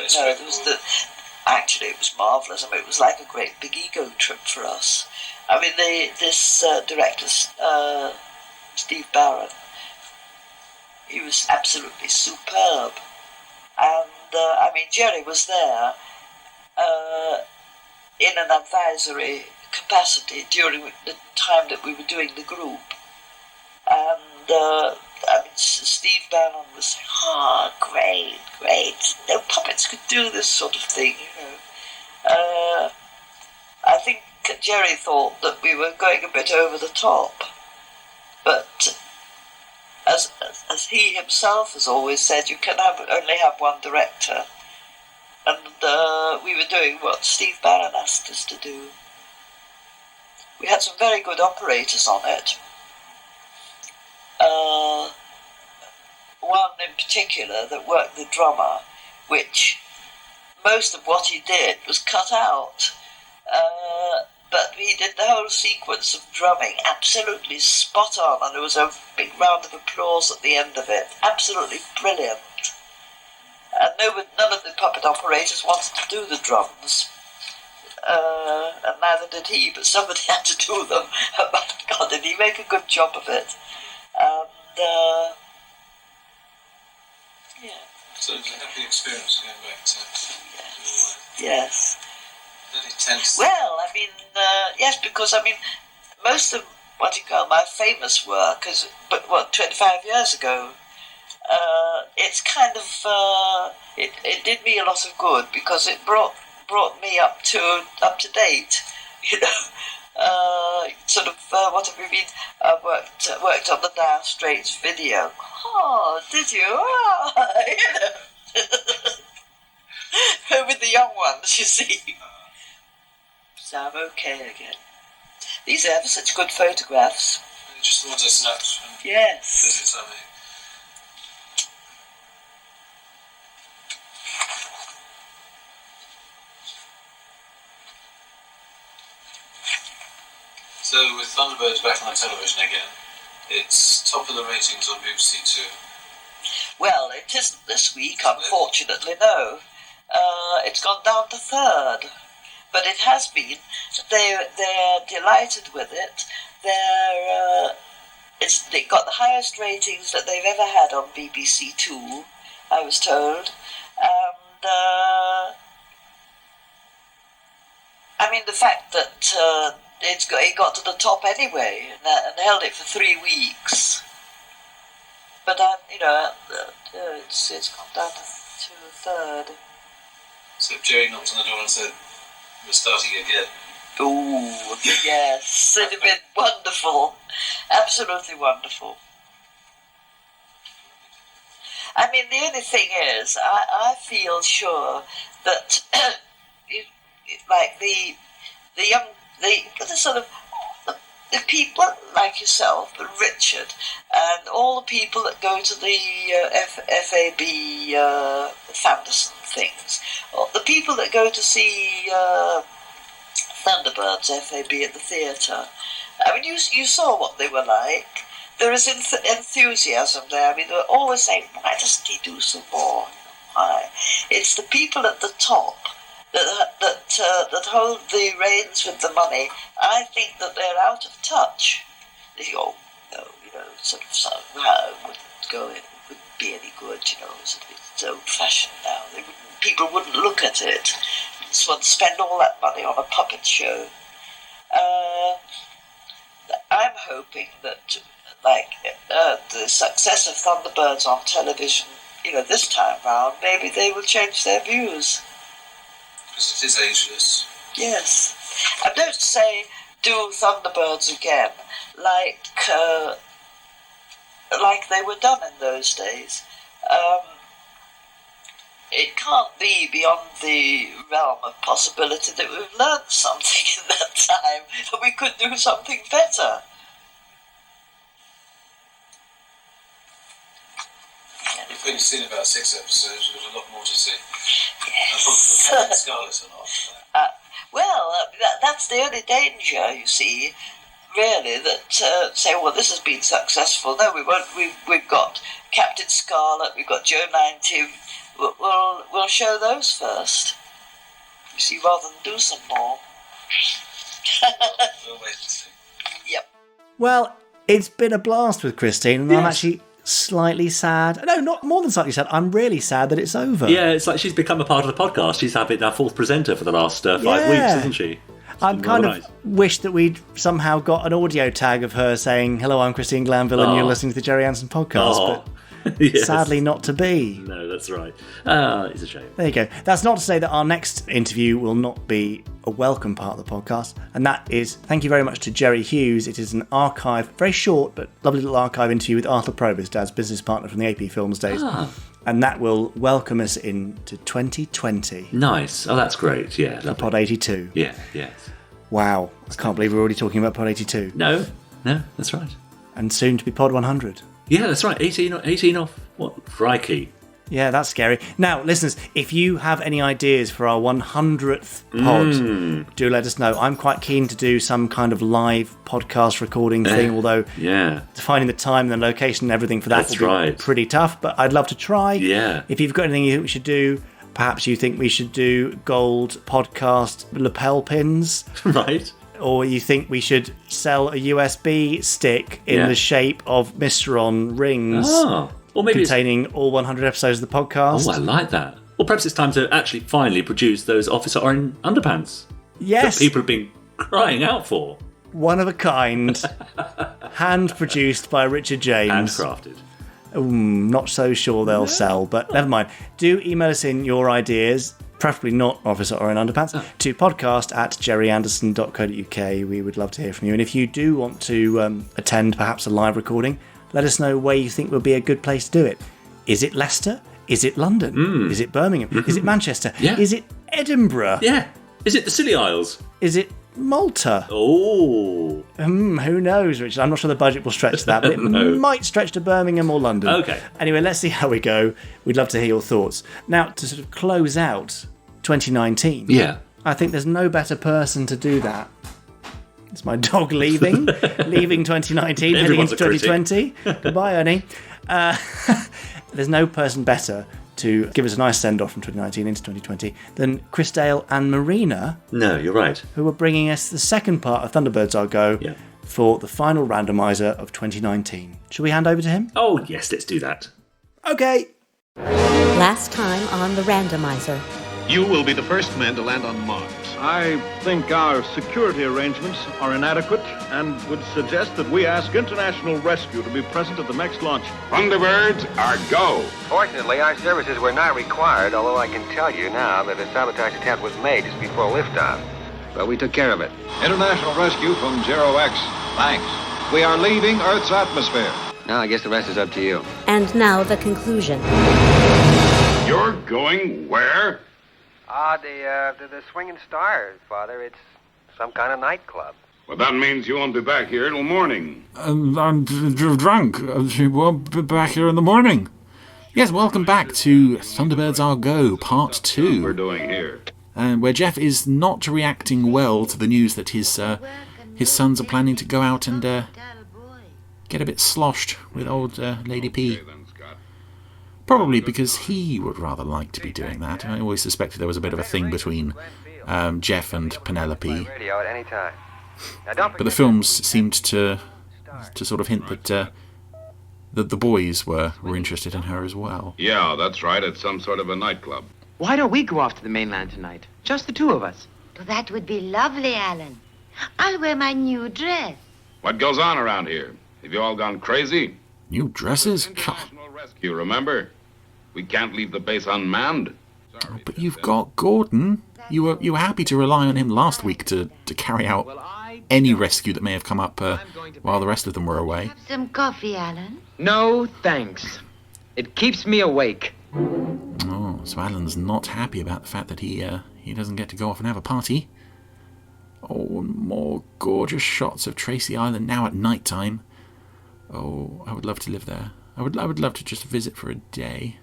Actually, it was marvellous. I mean, it was like a great big ego trip for us. I mean, this director, Steve Barron, he was absolutely superb. And, I mean, Gerry was there in an advisory capacity during the time that we were doing the group. And, I mean, Steve Bannon was saying, great. No puppets could do this sort of thing, I think Gerry thought that we were going a bit over the top. But as he himself has always said, you can only have one director. And we were doing what Steve Barron asked us to do. We had some very good operators on it. One in particular that worked the drummer, which most of what he did was cut out. But he did the whole sequence of drumming absolutely spot on, and there was a big round of applause at the end of it. Absolutely brilliant. And none of the puppet operators wanted to do the drums. And neither did he, but somebody had to do them. But God, did he make a good job of it. And, yeah. So it was a happy experience going back to Yes. Very tense. Well, I mean, yes, because, I mean, most of what you call my famous work, 25 years ago, it's kind of, it did me a lot of good because it brought me up to date, What have you been? I worked on the Dire Straits video. Oh, did you? Oh, with the young ones, you see. So I'm okay again. These are ever such good photographs. Just the ones I snapped from yes. visits I made. So with Thunderbirds back on the television again, it's top of the ratings on BBC Two. Well, it isn't this week, unfortunately, no. It's gone down to third. But it has been. They're delighted with it. It got the highest ratings that they've ever had on BBC Two, I was told. And, the fact that it got to the top anyway and held it for 3 weeks. But, it's gone down to third. So Gerry knocked on the door and said, "We're starting again." Oh, yes. It'd have been wonderful. Absolutely wonderful. The only thing is, I feel sure that, the people like yourself, but Richard, and all the people that go to the FAB Fanderson things, or the people that go to see Thunderbirds FAB at the theatre. You saw what they were like. There is enthusiasm there. They were always saying, "Why doesn't he do some more? Why?" It's the people at the top that hold the reins with the money. I think that they're out of touch. They go, no, it wouldn't be any good. It's old-fashioned now. People wouldn't look at it. Just want to spend all that money on a puppet show. I'm hoping that, the success of Thunderbirds on television, this time round, maybe they will change their views. Because it is ageless. Yes. And don't say, do Thunderbirds again, like they were done in those days. It can't be beyond the realm of possibility that we've learned something in that time, that we could do something better. We've only seen about 6 episodes, there's a lot more to see. Yes. I probably Scarlet a lot after that. That's the only danger, you see, really, that say, well, this has been successful. No, we won't. We've got Captain Scarlet, we've got Joe 90. We'll show those first. You see, rather than do some more. We'll wait and see. Yep. Well, it's been a blast with Christine, and Yes. I'm actually slightly sad. No, not more than slightly sad. I'm really sad that it's over. Yeah, it's like she's become a part of the podcast. She's been our 4th presenter for the last 5 weeks, isn't she? I'm kind of wish that we'd somehow got an audio tag of her saying, "Hello, I'm Christine Glanville, and you're listening to the Gerry Anderson podcast." But yes. sadly not to be. No, that's right. It's a shame. There you go. That's not to say that our next interview will not be a welcome part of the podcast, and that is thank you very much to Gerry Hughes. It is an archive, very short but lovely little archive interview with Arthur Probus, Dad's business partner from the AP Films days. And that will welcome us into 2020. Nice. Oh, that's great. Yeah. For Pod 82. Yeah, yes. Wow. I can't believe we're already talking about Pod 82. No, that's right. And soon to be Pod 100. Yeah, that's right. 18 off. What? Crikey. Yeah, that's scary. Now, listeners, if you have any ideas for our 100th pod, do let us know. I'm quite keen to do some kind of live podcast recording thing, although finding the time and the location and everything for that will be pretty tough, but I'd love to try. Yeah. If you've got anything you think we should do, perhaps you think we should do gold podcast lapel pins. Right. Or you think we should sell a USB stick in the shape of Mistron rings. Or maybe containing all 100 episodes of the podcast. Oh, I like that. Or perhaps it's time to actually finally produce those Officer Orange underpants. Yes. That people have been crying out for. One of a kind. Hand-produced by Richard James. Handcrafted. Not so sure they'll sell, but never mind. Do email us in your ideas. preferably not Officer or in Underpants, to podcast@gerryanderson.co.uk. We would love to hear from you. And if you do want to attend perhaps a live recording, let us know where you think would be a good place to do it. Is it Leicester? Is it London? Is it Birmingham? Is it Manchester? Yeah. Is it Edinburgh? Yeah. Is it the Scilly Isles? Is it Malta? Oh. Who knows, Richard? I'm not sure the budget will stretch to that, but it might stretch to Birmingham or London. Okay. Anyway, let's see how we go. We'd love to hear your thoughts. Now, to sort of close out 2019, I think there's no better person to do that. It's my dog leaving 2019, heading into 2020. Goodbye, Ernie. There's no person better to give us a nice send-off from 2019 into 2020 than Chris Dale and Marina. No, you're right. Who are bringing us the second part of Thunderbirds I'll Go for the final randomizer of 2019. Shall we hand over to him? Oh, yes, let's do that. Okay. Last time on the randomizer. You will be the first men to land on Mars. I think our security arrangements are inadequate and would suggest that we ask international rescue to be present at the next launch. Thunderbirds are go. Fortunately, our services were not required, although I can tell you now that a sabotage attempt was made just before liftoff. But we took care of it. International rescue from Zero X. Thanks. We are leaving Earth's atmosphere. Now I guess the rest is up to you. And now the conclusion. You're going where? The Swinging Stars, Father. It's some kind of nightclub. Well, that means you won't be back here till morning. I'm drunk. She won't be back here in the morning. Yes, welcome back to Thunderbirds I'll Go, Part 2. What we're doing here. Where Jeff is not reacting well to the news that his sons are planning to go out and get a bit sloshed with old Lady P. Probably because he would rather like to be doing that. I always suspected there was a bit of a thing between Jeff and Penelope. But the films seemed to sort of hint that the boys were interested in her as well. Yeah, that's right. It's some sort of a nightclub. Why don't we go off to the mainland tonight? Just the two of us. Well, that would be lovely, Alan. I'll wear my new dress. What goes on around here? Have you all gone crazy? New dresses? International rescue, remember? We can't leave the base unmanned. Oh, but you've got Gordon. You were happy to rely on him last week to carry out any rescue that may have come up while the rest of them were away. Have some coffee, Alan? No, thanks. It keeps me awake. Oh, so Alan's not happy about the fact that he doesn't get to go off and have a party. Oh, and more gorgeous shots of Tracy Island now at night time. Oh, I would love to live there. I would love to just visit for a day.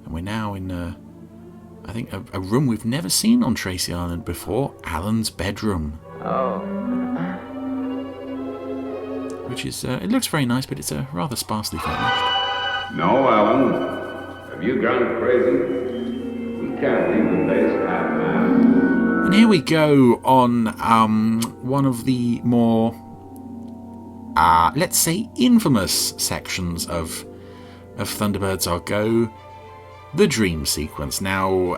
And we're now in, I think, a room we've never seen on Tracy Island before, Alan's bedroom. Oh. Which is, it looks very nice, but it's rather sparsely furnished. No, Alan. Have you gone crazy? We can't leave the base half-manned. And here we go on one of the more, let's say, infamous sections of Thunderbirds I'll Go, the dream sequence. Now,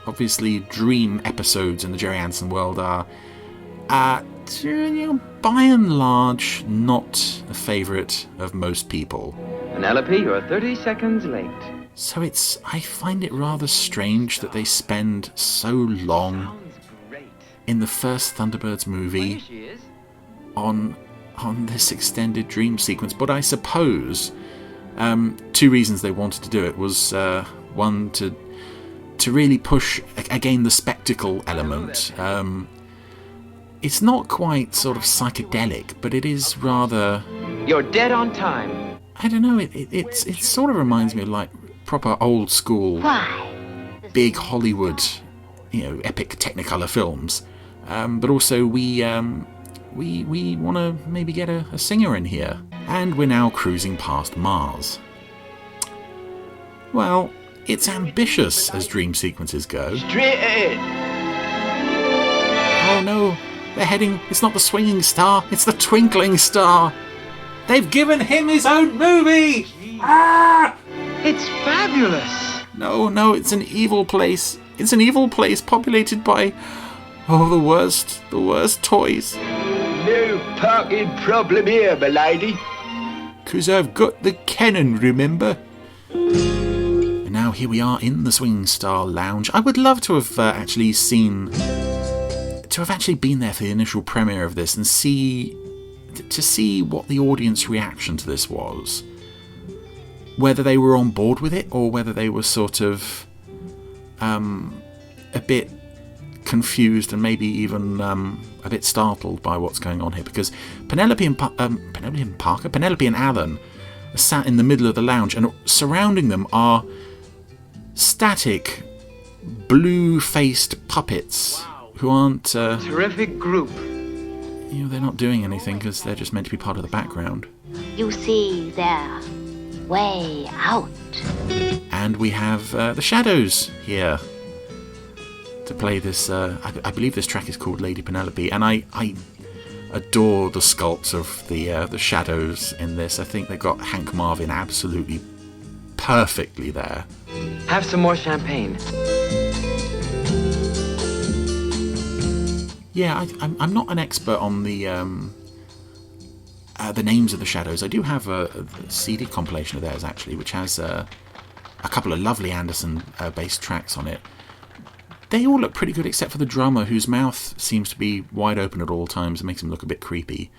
obviously, dream episodes in the Gerry Anderson world are, by and large, not a favourite of most people. Penelope, you're 30 seconds late. So I find it rather strange that they spend so long in the first Thunderbirds movie on this extended dream sequence. But I suppose two reasons they wanted to do it was one, to really push again the spectacle element. It's not quite sort of psychedelic, but it is rather... You're dead on time. I don't know, it sort of reminds me of like proper old school, big Hollywood, epic Technicolor films. But also we want to maybe get a singer in here. And we're now cruising past Mars. Well, it's ambitious as dream sequences go. Straight ahead. Oh no, they're heading... It's not the swinging star, it's the twinkling star. They've given him his own movie! Ah! It's fabulous. No, it's an evil place. It's an evil place populated by... Oh, the worst toys. No parking problem here, my lady. 'Cause I've got the cannon, remember? And now now here we are in the Swinging Star Lounge. I would love to have actually been there for the initial premiere of this and see what the audience reaction to this was. Whether they were on board with it or whether they were sort of a bit confused and maybe even a bit startled by what's going on here, because Penelope and Alan are sat in the middle of the lounge, and surrounding them are static, blue-faced puppets who aren't... Terrific group. You know, they're not doing anything because they're just meant to be part of the background. You see, they're way out. And we have the Shadows here to play this. I believe this track is called Lady Penelope, and I adore the sculpts of the Shadows in this. I think they got Hank Marvin absolutely perfectly there. Have some more champagne. Yeah, I'm not an expert on the names of the Shadows. I do have a CD compilation of theirs, actually, which has a couple of lovely Anderson-based tracks on it. They all look pretty good, except for the drummer, whose mouth seems to be wide open at all times and makes him look a bit creepy.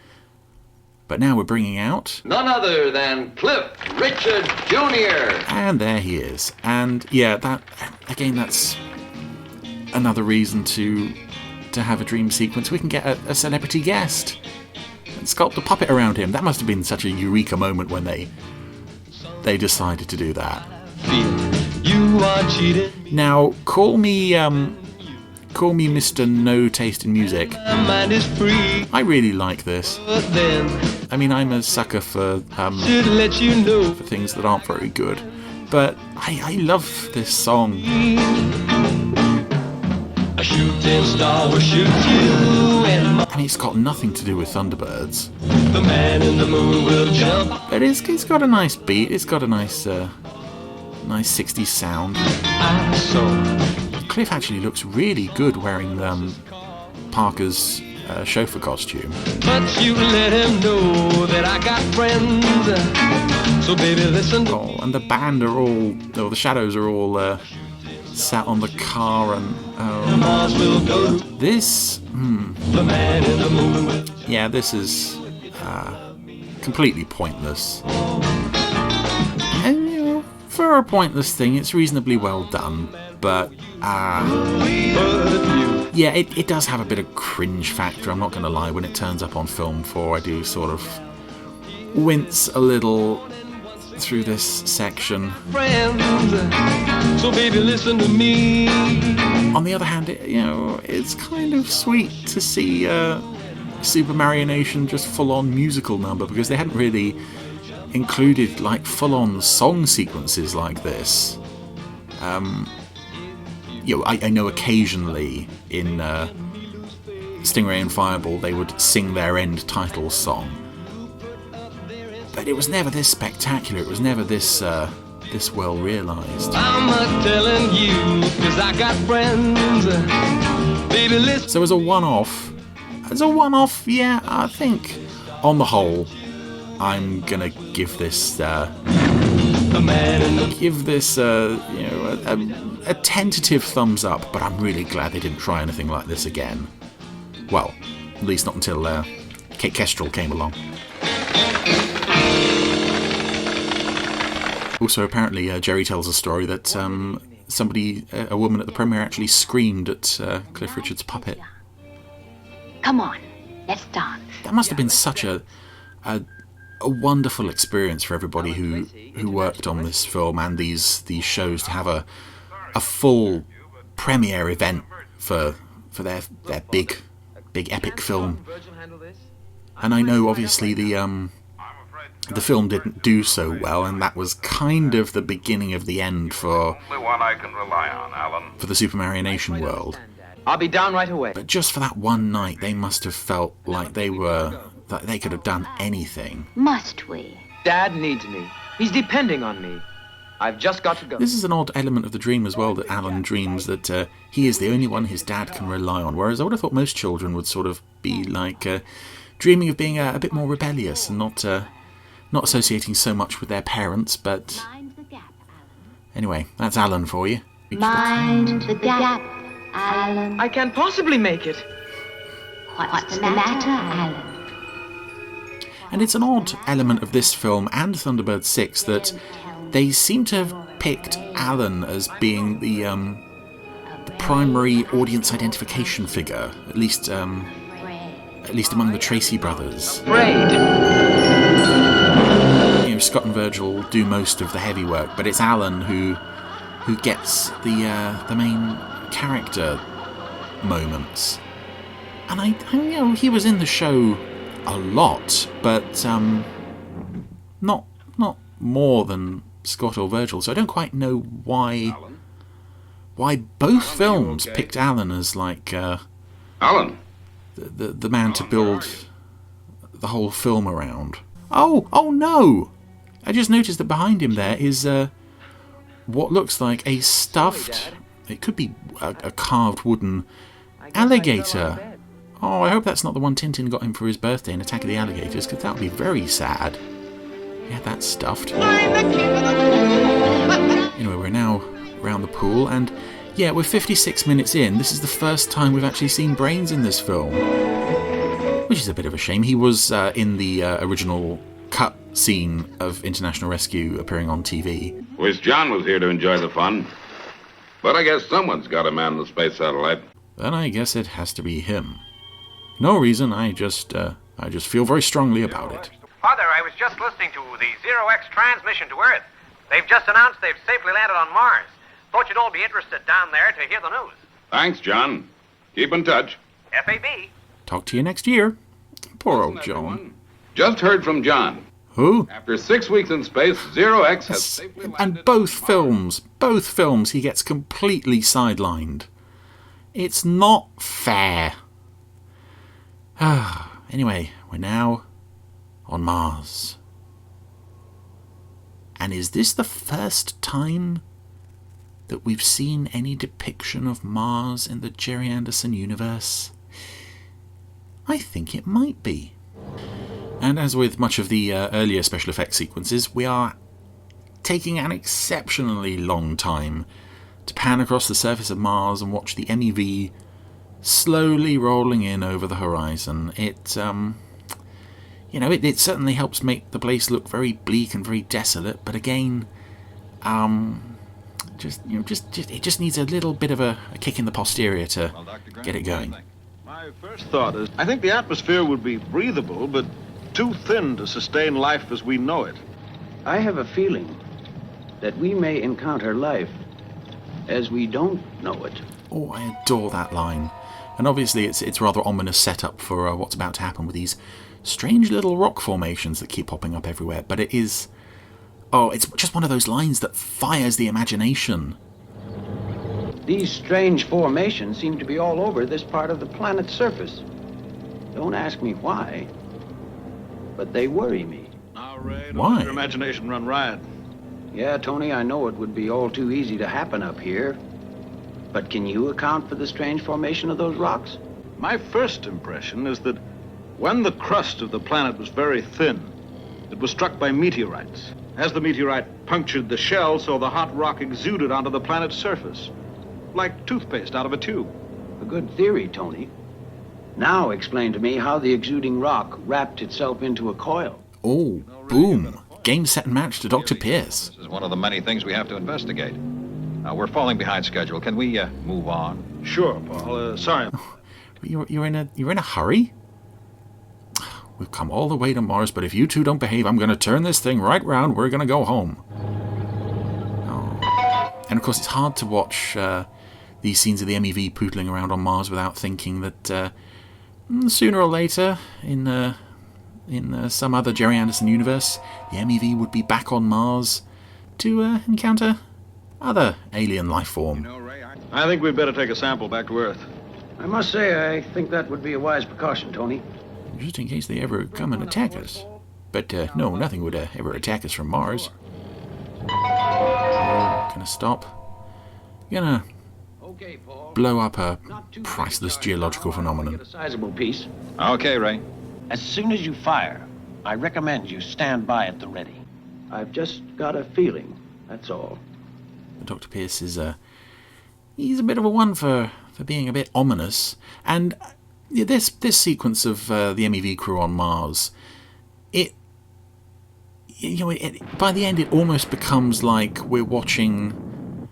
But now we're bringing out... none other than Cliff Richard Jr. And there he is. And yeah, that's another reason to have a dream sequence. We can get a celebrity guest and sculpt a puppet around him. That must have been such a eureka moment when they decided to do that. You are cheated. Now, call me Mr. No Taste in Music. My mind is free. I really like this. I mean, I'm a sucker for for things that aren't very good, but I love this song. A shooting star will shoot you. I mean, it's got nothing to do with Thunderbirds. The man in the moon will jump. But it's got a nice beat. It's got a nice 60s sound. Cliff actually looks really good wearing Parker's chauffeur costume. But you let him know that I got friends. So baby, listen. Oh, and the band are all, the Shadows are all sat on the car, and this. Yeah, this is completely pointless. And for a pointless thing, it's reasonably well done, but yeah, it does have a bit of cringe factor, I'm not going to lie. When it turns up on Film 4, I do sort of wince a little through this section. So baby, listen to me. On the other hand, it's kind of sweet to see Supermarionation just full-on musical number, because they hadn't really included like full-on song sequences like this. I know occasionally in Stingray and Fireball they would sing their end title song, but it was never this spectacular. It was never this well realised. I'm not telling you, 'cause I got friends. Baby, listen. So as a one-off, yeah, I think on the whole, I'm gonna give this a tentative thumbs up, but I'm really glad they didn't try anything like this again. Well, at least not until Kate Kestrel came along. Also, apparently, Gerry tells a story that a woman at the premiere actually screamed at Cliff Richard's puppet. Come on, let's dance. That must have been such a wonderful experience for everybody who worked on this film and these shows, to have a full premiere event for their big epic film. And I know obviously the film didn't do so well, and that was kind of the beginning of the end for one I can rely on, Alan. For the Supermarionation world. I'll be down right away. But just for that one night, they must have felt like they could have done anything. Must we? Dad needs me. He's depending on me. I've just got to go. This is an odd element of the dream as well, that Alan dreams that he is the only one his dad can rely on, whereas I would have thought most children would sort of be like dreaming of being a bit more rebellious and not associating so much with their parents, but Anyway, that's Alan for you. Mind the gap, Alan. I can't possibly make it. What's the matter, Alan? And it's an odd element of this film and Thunderbirds 6 that they seem to have picked Alan as being the primary audience identification figure, at least among the Tracy brothers. Scott and Virgil do most of the heavy work, but it's Alan who gets the main character moments. And I he was in the show a lot, but not more than Scott or Virgil. So I don't quite know why both films picked Alan as like Alan, the man to build the whole film around. Oh no! I just noticed that behind him there is what looks like a stuffed, it could be a carved wooden alligator. Oh, I hope that's not the one Tintin got him for his birthday in Attack of the Alligators, because that would be very sad. Yeah, that's stuffed. Anyway, we're now around the pool, and yeah, we're 56 minutes in. This is the first time we've actually seen Brains in this film, which is a bit of a shame. He was in the original cut scene of International Rescue appearing on TV. Wish John was here to enjoy the fun. But I guess someone's got to man the space satellite. Then I guess it has to be him. No reason, I just feel very strongly about it. Father, I was just listening to the Zero-X transmission to Earth. They've just announced they've safely landed on Mars. Thought you'd all be interested down there to hear the news. Thanks, John. Keep in touch. FAB. Talk to you next year. Poor old John. Just heard from John. Who? After 6 weeks in space, Zero-X has safely landed. And both films, he gets completely sidelined. It's not fair. Anyway, we're now on Mars. And is this the first time that we've seen any depiction of Mars in the Gerry Anderson universe? I think it might be. And as with much of the earlier special effects sequences, we are taking an exceptionally long time to pan across the surface of Mars and watch the MEV slowly rolling in over the horizon. It certainly helps make the place look very bleak and very desolate, but again, it just needs a little bit of a kick in the posterior to get it going. My first thought is, I think the atmosphere would be breathable, but too thin to sustain life as we know it. I have a feeling that we may encounter life as we don't know it. Oh, I adore that line. And obviously it's rather ominous setup for what's about to happen with these strange little rock formations that keep popping up everywhere. But it is... Oh, it's just one of those lines that fires the imagination. These strange formations seem to be all over this part of the planet's surface. Don't ask me why, but they worry me. Now, Ray, don't Why? let your imagination run riot. Yeah, Tony, I know it would be all too easy to happen up here. But can you account for the strange formation of those rocks? My first impression is that when the crust of the planet was very thin, it was struck by meteorites. As the meteorite punctured the shell, so the hot rock exuded onto the planet's surface, like toothpaste out of a tube. A good theory, Tony. Now explain to me how the exuding rock wrapped itself into a coil. Oh, boom. Game, set, and match to Dr. Pierce. This is one of the many things we have to investigate. We're falling behind schedule. Can we move on? Sure, Paul. Sorry. You're in a hurry? We've come all the way to Mars, but if you two don't behave, I'm going to turn this thing right round. We're going to go home. Oh. And of course, it's hard to watch these scenes of the MEV pootling around on Mars without thinking that sooner or later, in some other Gerry Anderson universe, the MEV would be back on Mars to encounter other alien life form. I think we'd better take a sample back to Earth. I must say, I think that would be a wise precaution, Tony. Just in case they ever come and attack us. But no, nothing would ever attack us from Mars. Gonna stop. Gonna blow up a priceless geological phenomenon. A sizable piece. Okay, Ray. As soon as you fire, I recommend you stand by at the ready. I've just got a feeling, that's all. Dr. Pierce is he's a bit of a one for being a bit ominous. And this sequence of the MEV crew on Mars, by the end it almost becomes like we're watching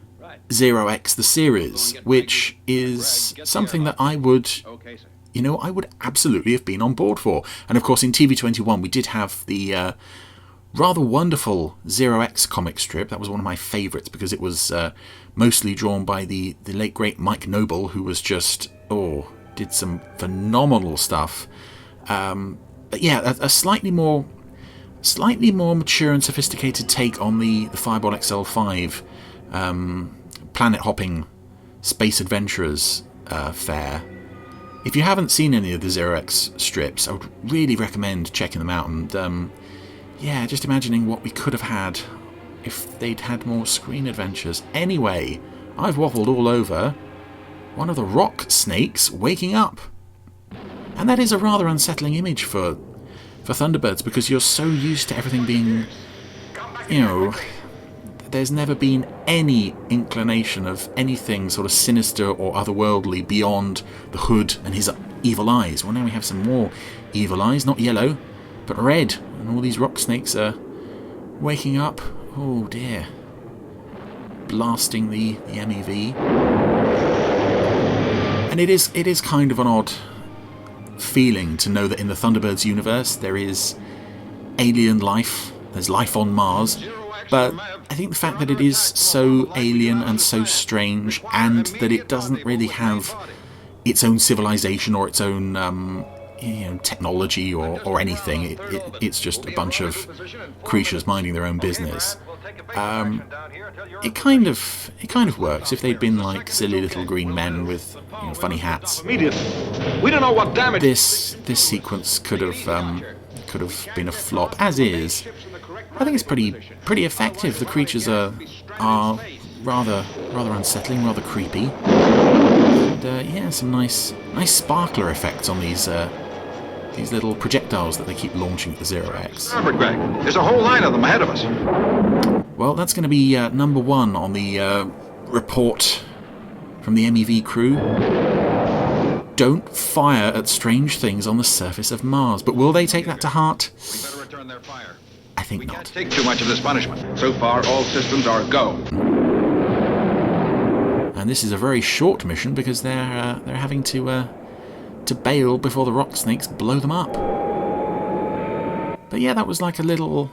Zero X the series, which is something that I would absolutely have been on board for. And of course in TV21 we did have the rather wonderful Zero X comic strip. That was one of my favourites because it was mostly drawn by the late great Mike Noble, who was just did some phenomenal stuff. But yeah, a slightly more mature and sophisticated take on the Fireball XL5 planet hopping space adventurers fare. If you haven't seen any of the Zero X strips, I would really recommend checking them out. And just imagining what we could have had if they'd had more screen adventures. Anyway, I've waffled all over. One of the rock snakes waking up. And that is a rather unsettling image for Thunderbirds, because you're so used to everything being, there's never been any inclination of anything sort of sinister or otherworldly beyond the hood and his evil eyes. Well, now we have some more evil eyes, not yellow, but red, and all these rock snakes are waking up. Oh dear. Blasting the MEV. And it is kind of an odd feeling to know that in the Thunderbirds universe there is alien life, there's life on Mars, but I think the fact that it is so alien and so strange, and that it doesn't really have its own civilization or its own technology or anything, it's just a bunch of creatures minding their own business. It kind of works if they'd been like silly little green men with funny hats. We don't know what damage. This sequence could have been a flop. As is, I think it's pretty effective. The creatures are rather unsettling, rather creepy. And some nice sparkler effects on these little projectiles that they keep launching at the Zero X. Remember, Greg, there's a whole line of them ahead of us. Well, that's going to be number one on the report from the MEV crew. Don't fire at strange things on the surface of Mars. But will they take that to heart? We better return their fire. I think not. Can't take too much of this punishment. So far, all systems are go. And this is a very short mission because they're having to bail before the rock snakes blow them up. But yeah, that was like a little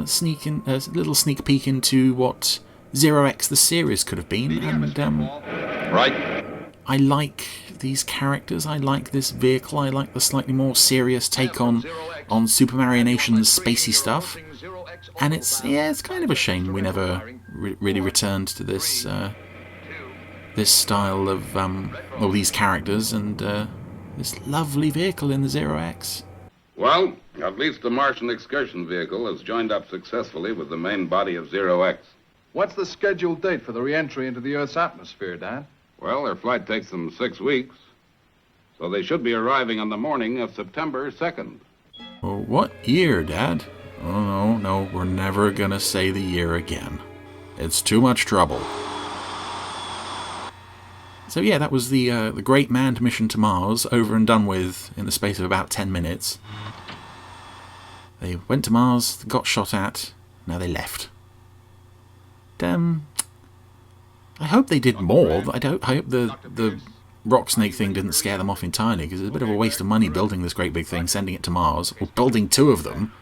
sneak peek into what Zero X the series could have been. And right. I like these characters. I like this vehicle. I like the slightly more serious take on Supermarionation's spacey stuff. And it's kind of a shame we never really returned to this style of all these characters and this lovely vehicle in the Zero X. Well, at least the Martian excursion vehicle has joined up successfully with the main body of Zero X. What's the scheduled date for the re-entry into the Earth's atmosphere, Dad? Well, their flight takes them 6 weeks, so they should be arriving on the morning of September 2nd. Well, what year, Dad? Oh, no, we're never gonna say the year again. It's too much trouble. So yeah, that was the great manned mission to Mars, over and done with in the space of about 10 minutes. They went to Mars, got shot at, now they left. I hope they did more. I hope the rock snake thing didn't scare them off entirely, because it's a bit of a waste of money building this great big thing, sending it to Mars, or building 2 of them,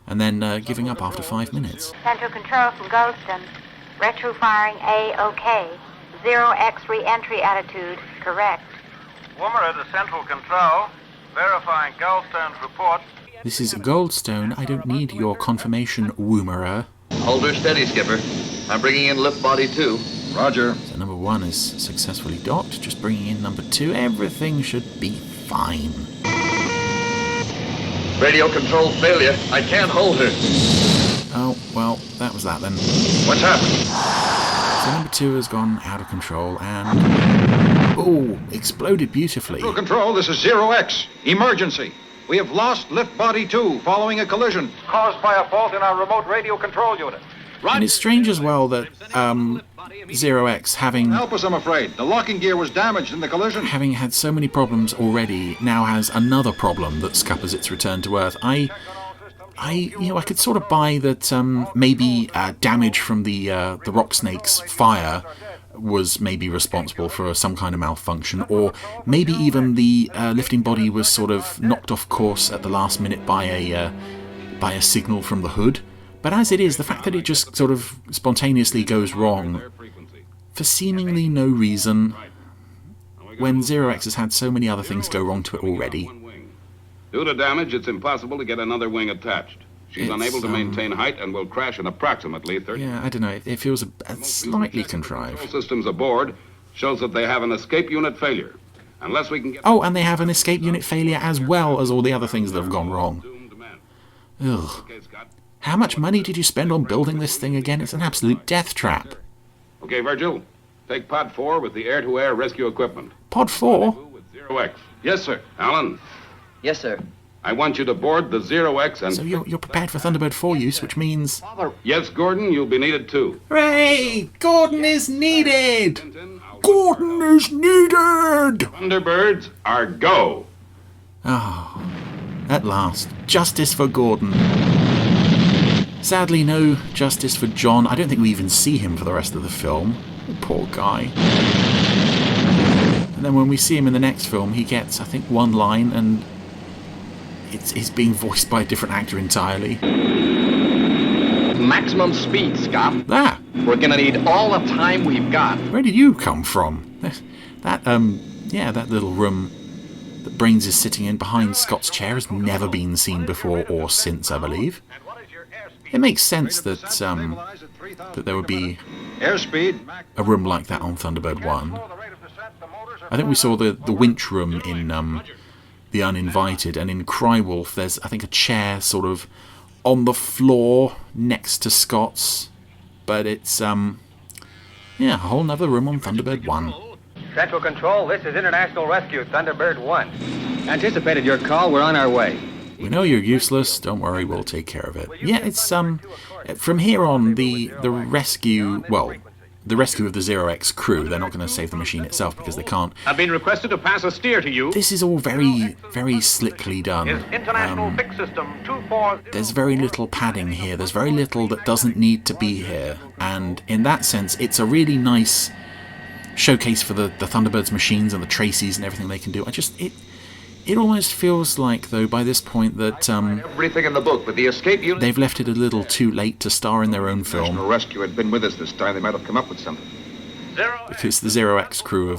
and then giving up after 5 minutes. Central control from Goldston. Retro firing A-OK. Zero X re-entry attitude correct. Woomerer to central control. Verifying Goldstone's report. This is Goldstone. I don't need your confirmation, Woomerer. Hold her steady, Skipper. I'm bringing in lift body 2. Roger. So number 1 is successfully docked. Just bringing in number 2. Everything should be fine. Radio control failure. I can't hold her. Oh, well, that was that then. What's happened? So number 2 has gone out of control and... exploded beautifully. Control, this is Zero X. Emergency. We have lost lift body 2 following a collision. Caused by a fault in our remote radio control unit. And it's strange as well that Zero X, having Help us, I'm afraid. The locking gear was damaged in the collision. Having had so many problems already, now has another problem that scuppers its return to Earth. I could sort of buy that maybe damage from the rock snake's fire was maybe responsible for some kind of malfunction, or maybe even the lifting body was sort of knocked off course at the last minute by a signal from the hood. But as it is, the fact that it just sort of spontaneously goes wrong for seemingly no reason, when Zero X has had so many other things go wrong to it already. Due to damage, it's impossible to get another wing attached. She's unable to maintain height and will crash in approximately 30 Yeah, I don't know. It feels slightly contrived. Systems aboard shows that they have an escape unit failure. Unless we can get... Oh, and they have an escape unit failure as well as all the other things that have gone wrong. Ugh. How much money did you spend on building this thing again? It's an absolute death trap. Okay, Virgil. Take Pod 4 with the air-to-air rescue equipment. Pod 4? With Zero X. Yes, sir. Alan? Yes, sir. I want you to board the Zero X and... So you're prepared for Thunderbird 4 use, which means... Yes, Gordon, you'll be needed too. Hooray! Gordon is needed! Gordon is needed! Thunderbirds are go! Oh, at last. Justice for Gordon. Sadly, no justice for John. I don't think we even see him for the rest of the film. Poor guy. And then when we see him in the next film, he gets, I think, one line, and he's being voiced by a different actor entirely. Maximum speed, Scott. Ah! We're gonna need all the time we've got. Where did you come from? That little room that Brains is sitting in behind Scott's chair has never been seen before or since, I believe. It makes sense that that there would be a room like that on Thunderbird 1. I think we saw the winch room in The Uninvited, and in Crywolf there's, I think, a chair sort of on the floor next to Scott's, but it's a whole nother room on Thunderbird 1. Central Control, this is International Rescue, Thunderbird 1. Anticipated your call, we're on our way. We know you're useless, don't worry, we'll take care of it. Yeah, it's, from here on, the rescue of the Zero X crew, they're not going to save the machine itself because they can't. I've been requested to pass a steer to you. This is all very, very slickly done. International Fix System 240. There's very little padding here, there's very little that doesn't need to be here, and in that sense, it's a really nice showcase for the Thunderbirds machines and the Tracies and everything they can do. It almost feels like, though, by this point that everything in the book, but the escape unit... they've left it a little too late to star in their own film. National Rescue had been with us this time. They might have come up with something. Because the Zero X crew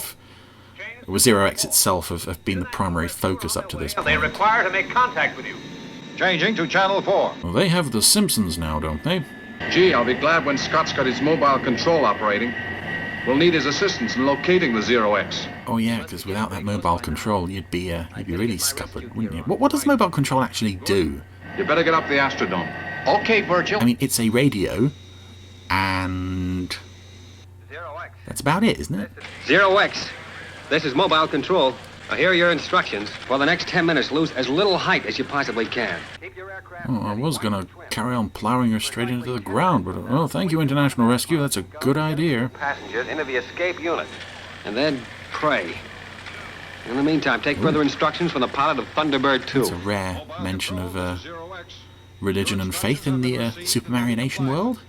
Zero X itself have been the primary focus up to this point. They require to make contact with you. Changing to Channel 4. Well, they have the Simpsons now, don't they? Gee, I'll be glad when Scott's got his mobile control operating. We'll need his assistance in locating the Zero X. Oh yeah, because without that mobile control, you'd be really scuppered, wouldn't you? What does mobile control actually do? You better get up the Astrodome. Okay, Virgil. I mean, it's a radio, and that's about it, isn't it? Zero X, this is mobile control. Now, here are your instructions. For the next 10 minutes, lose as little height as you possibly can. Oh, I was going to carry on plowing her straight into the ground, but, well, thank you, International Rescue. That's a good idea. Passengers into the escape unit. And then pray. In the meantime, take further instructions from the pilot of Thunderbird 2. It's a rare mention of religion and faith in the Supermarionation world.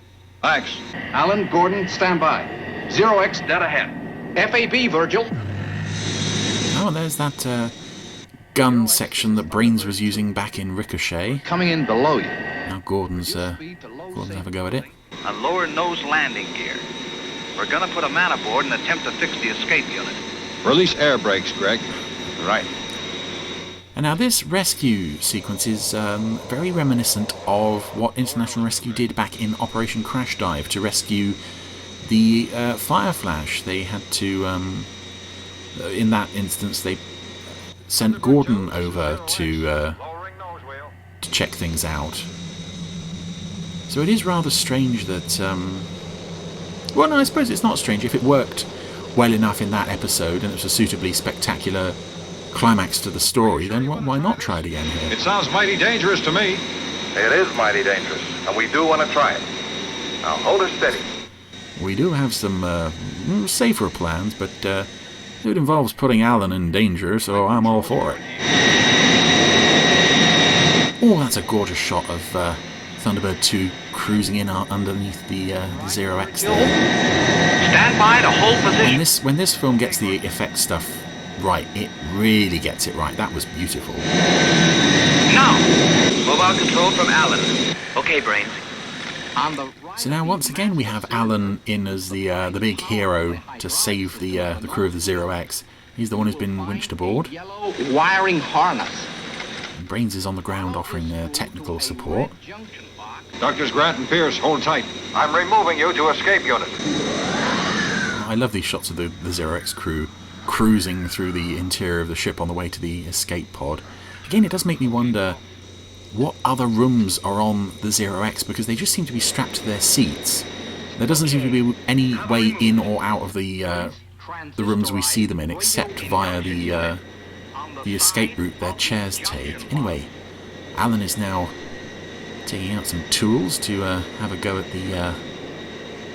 Thanks. Alan, Gordon, stand by. Zero X, dead ahead. FAB, Virgil. Oh, and there's that gun section that Brains was using back in Ricochet. Coming in below you. Now Gordon's have a go at it. A lower nose landing gear. We're gonna put a man aboard and attempt to fix the escape unit. Release air brakes, Greg. Right. And now this rescue sequence is very reminiscent of what International Rescue did back in Operation Crash Dive to rescue the Fire Flash. They had to, in that instance, they sent Gordon over to check things out. So it is rather strange that... well, no, I suppose it's not strange. If it worked well enough in that episode and it was a suitably spectacular climax to the story, then why not try it again here? It sounds mighty dangerous to me. It is mighty dangerous, and we do want to try it. Now hold her steady. We do have some safer plans, but it involves putting Alan in danger, so I'm all for it. Oh, that's a gorgeous shot of Thunderbird 2 cruising in underneath the Zero X there. Stand by to hold position. When this film gets the effect stuff right, it really gets it right. That was beautiful. Now, mobile control from Alan. Okay, Brains. So now once again we have Alan in as the big hero to save the crew of the Zero X. He's the one who's been winched aboard. Yellow wiring harness. And Brains is on the ground offering technical support. Doctors Grant and Pierce, hold tight. I'm removing you to escape unit. I love these shots of the Zero X crew cruising through the interior of the ship on the way to the escape pod. Again, it does make me wonder what other rooms are on the Zero X, because they just seem to be strapped to their seats. There doesn't seem to be any way in or out of the rooms we see them in, except via the escape route their chairs take. Anyway, Alan is now taking out some tools to have a go at the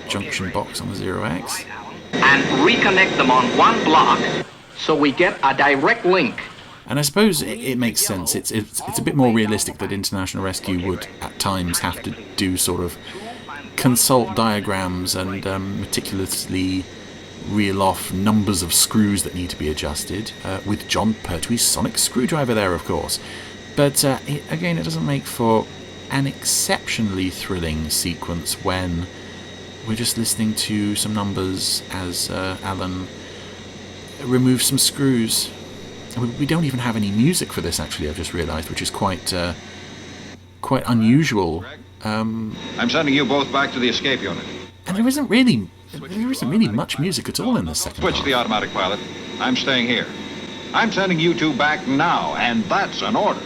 junction box on the Zero X. And reconnect them on one block. So we get a direct link. And I suppose it makes sense. It's a bit more realistic that International Rescue would at times have to do sort of consult diagrams and meticulously reel off numbers of screws that need to be adjusted, with John Pertwee's sonic screwdriver there, of course. But again, it doesn't make for an exceptionally thrilling sequence when we're just listening to some numbers as Alan removes some screws. We don't even have any music for this, actually, I've just realised, which is quite unusual. I'm sending you both back to the escape unit. And there isn't really much music at all in this second Switch part. the automatic pilot. I'm staying here. I'm sending you two back now, and that's an order.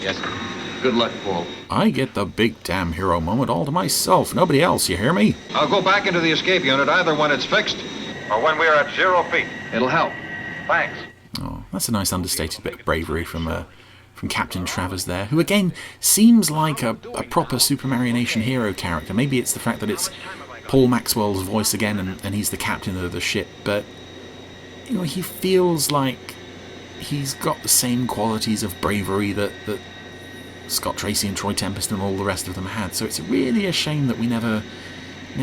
Yes. Good luck, Paul. I get the big damn hero moment all to myself. Nobody else, you hear me? I'll go back into the escape unit either when it's fixed or when we're at 0 feet. It'll help. Thanks. Oh, that's a nice understated bit of bravery from Captain Travers there, who again seems like a proper Supermarionation hero character. Maybe it's the fact that it's Paul Maxwell's voice again and he's the captain of the ship, but you know, he feels like he's got the same qualities of bravery that Scott Tracy and Troy Tempest and all the rest of them had. So it's really a shame that we never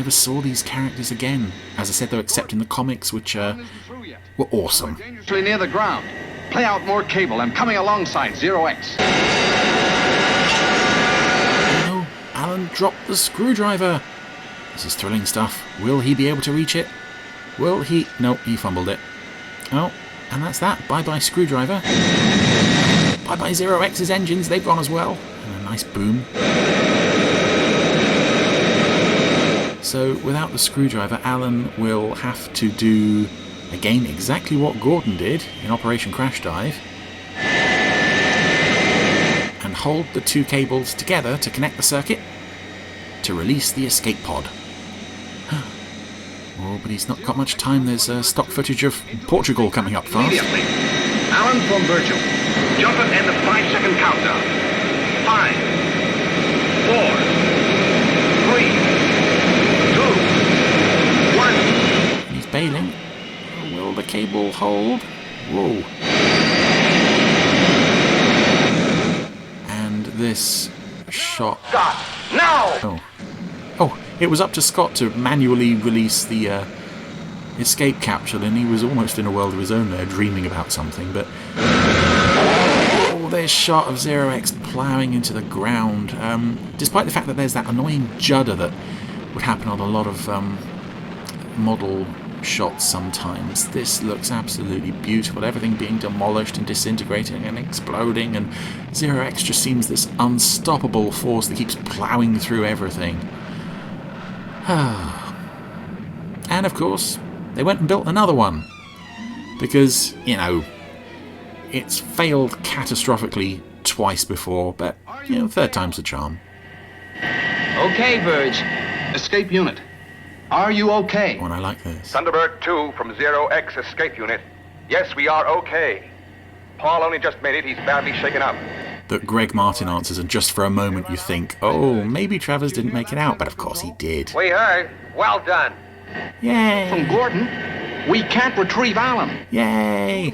saw these characters again. As I said, though, except in the comics, which were awesome. Dangerously near the ground. Play out more cable. I'm coming alongside Zero X. No, Alan dropped the screwdriver. This is thrilling stuff. Will he be able to reach it? Will he? No, he fumbled it. Oh, and that's that. Bye-bye screwdriver. Bye-bye Zero X's engines. They've gone as well. And a nice boom. So without the screwdriver, Alan will have to do, again, exactly what Gordon did in Operation Crash Dive, and hold the two cables together to connect the circuit to release the escape pod. Oh, but he's not got much time. There's stock footage of Portugal coming up fast. Immediately. Alan from Virgil. Jump at end of 5-second countdown. 5, 4, 3, 2, 1. He's bailing. Will the cable hold? Whoa. And this shot. Stop! Now! Oh, it was up to Scott to manually release the escape capsule, and he was almost in a world of his own there, dreaming about something, but... Oh, there's shot of Zero X ploughing into the ground. Despite the fact that there's that annoying judder that would happen on a lot of model shots sometimes, this looks absolutely beautiful. Everything being demolished and disintegrating and exploding, and Zero X just seems this unstoppable force that keeps ploughing through everything. And of course, they went and built another one. Because, you know, it's failed catastrophically twice before, but, you know, third time's the charm. Okay, Verge. Escape unit. Are you okay? Oh, and I like this. Thunderbird 2 from Zero X escape unit. Yes, we are okay. Paul only just made it. He's badly shaken up. that Greg Martin answers, and just for a moment you think, oh, maybe Travers didn't make it out, but of course he did. We heard. Well done. Yay! From Gordon, we can't retrieve Alan. Yay!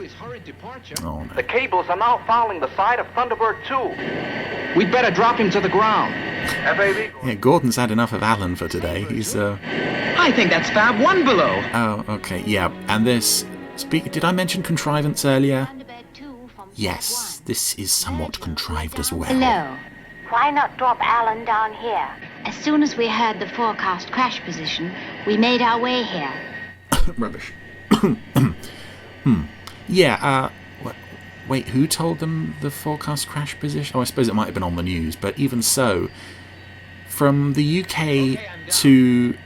Oh, no. The cables are now fouling the side of Thunderbird 2. We'd better drop him to the ground. FAB. Yeah, Gordon's had enough of Alan for today. He's, I think that's Fab 1 below. Oh, okay, yeah. And this... Did I mention contrivance earlier? Yes, this is somewhat contrived as well. Hello. Why not drop Alan down here? As soon as we heard the forecast crash position, we made our way here. Rubbish. Yeah, wait, who told them the forecast crash position? Oh, I suppose it might have been on the news, but even so, from the UK to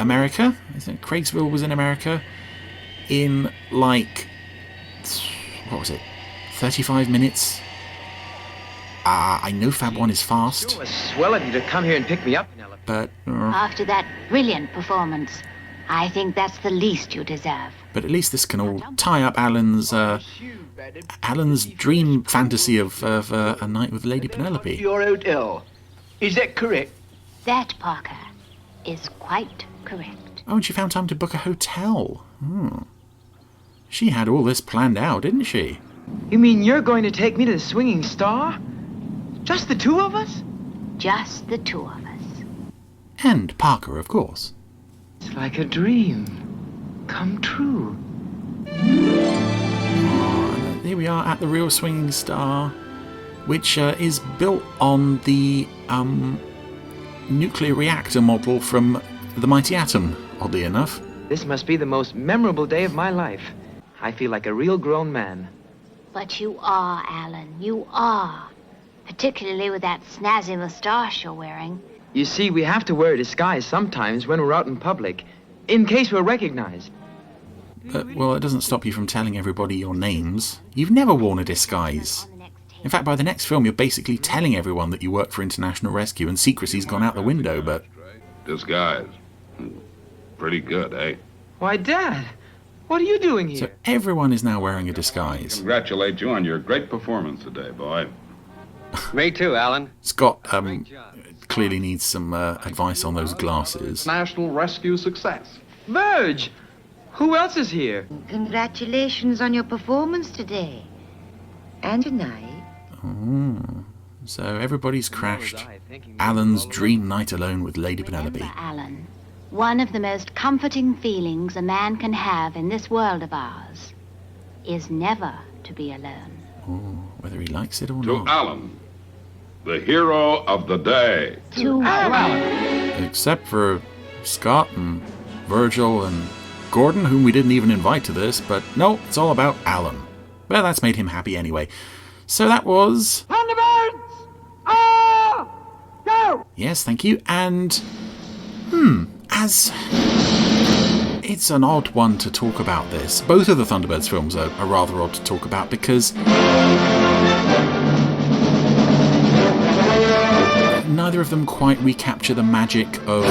America, I think Craigsville was in America, in like, what was it, 35 minutes? I know Fab 1 is fast. It was swell of you to come here and pick me up. But... After that brilliant performance, I think that's the least you deserve. But at least this can all tie up Alan's dream fantasy of a night with Lady Penelope. Your hotel. Is that correct? That, Parker, is quite correct. Oh, and she found time to book a hotel. She had all this planned out, didn't she? You mean you're going to take me to the Swinging Star? Just the two of us? Just the two of us. And Parker, of course. It's like a dream come true. Oh, here we are at the real Swinging Star, which is built on the nuclear reactor model from The Mighty Atom, oddly enough. This must be the most memorable day of my life. I feel like a real grown man. But you are, Alan, you are. Particularly with that snazzy moustache you're wearing. You see, we have to wear a disguise sometimes when we're out in public, in case we're recognized. Well, it doesn't stop you from telling everybody your names. You've never worn a disguise. In fact, by the next film, you're basically telling everyone that you work for International Rescue, and secrecy's gone out the window, but... Disguise. Pretty good, eh? Why, Dad, what are you doing here? So everyone is now wearing a disguise. Congratulate you on your great performance today, boy. Me too, Alan. Scott clearly needs some advice on those glasses. National rescue success. Verge! Who else is here? Congratulations on your performance today. And tonight. Oh, so everybody's crashed Alan's dream night alone with Lady Penelope. Remember, Alan, one of the most comforting feelings a man can have in this world of ours is never to be alone. Oh, whether he likes it or To not. Alan, the hero of the day. To Alan. Except for Scott and Virgil and Gordon, whom we didn't even invite to this, but no, it's all about Alan. Well, that's made him happy anyway. So that was... Thunderbirds! Ah! Go! Yes, thank you. And, as... It's an odd one to talk about this. Both of the Thunderbirds films are rather odd to talk about because... neither of them quite recapture the magic of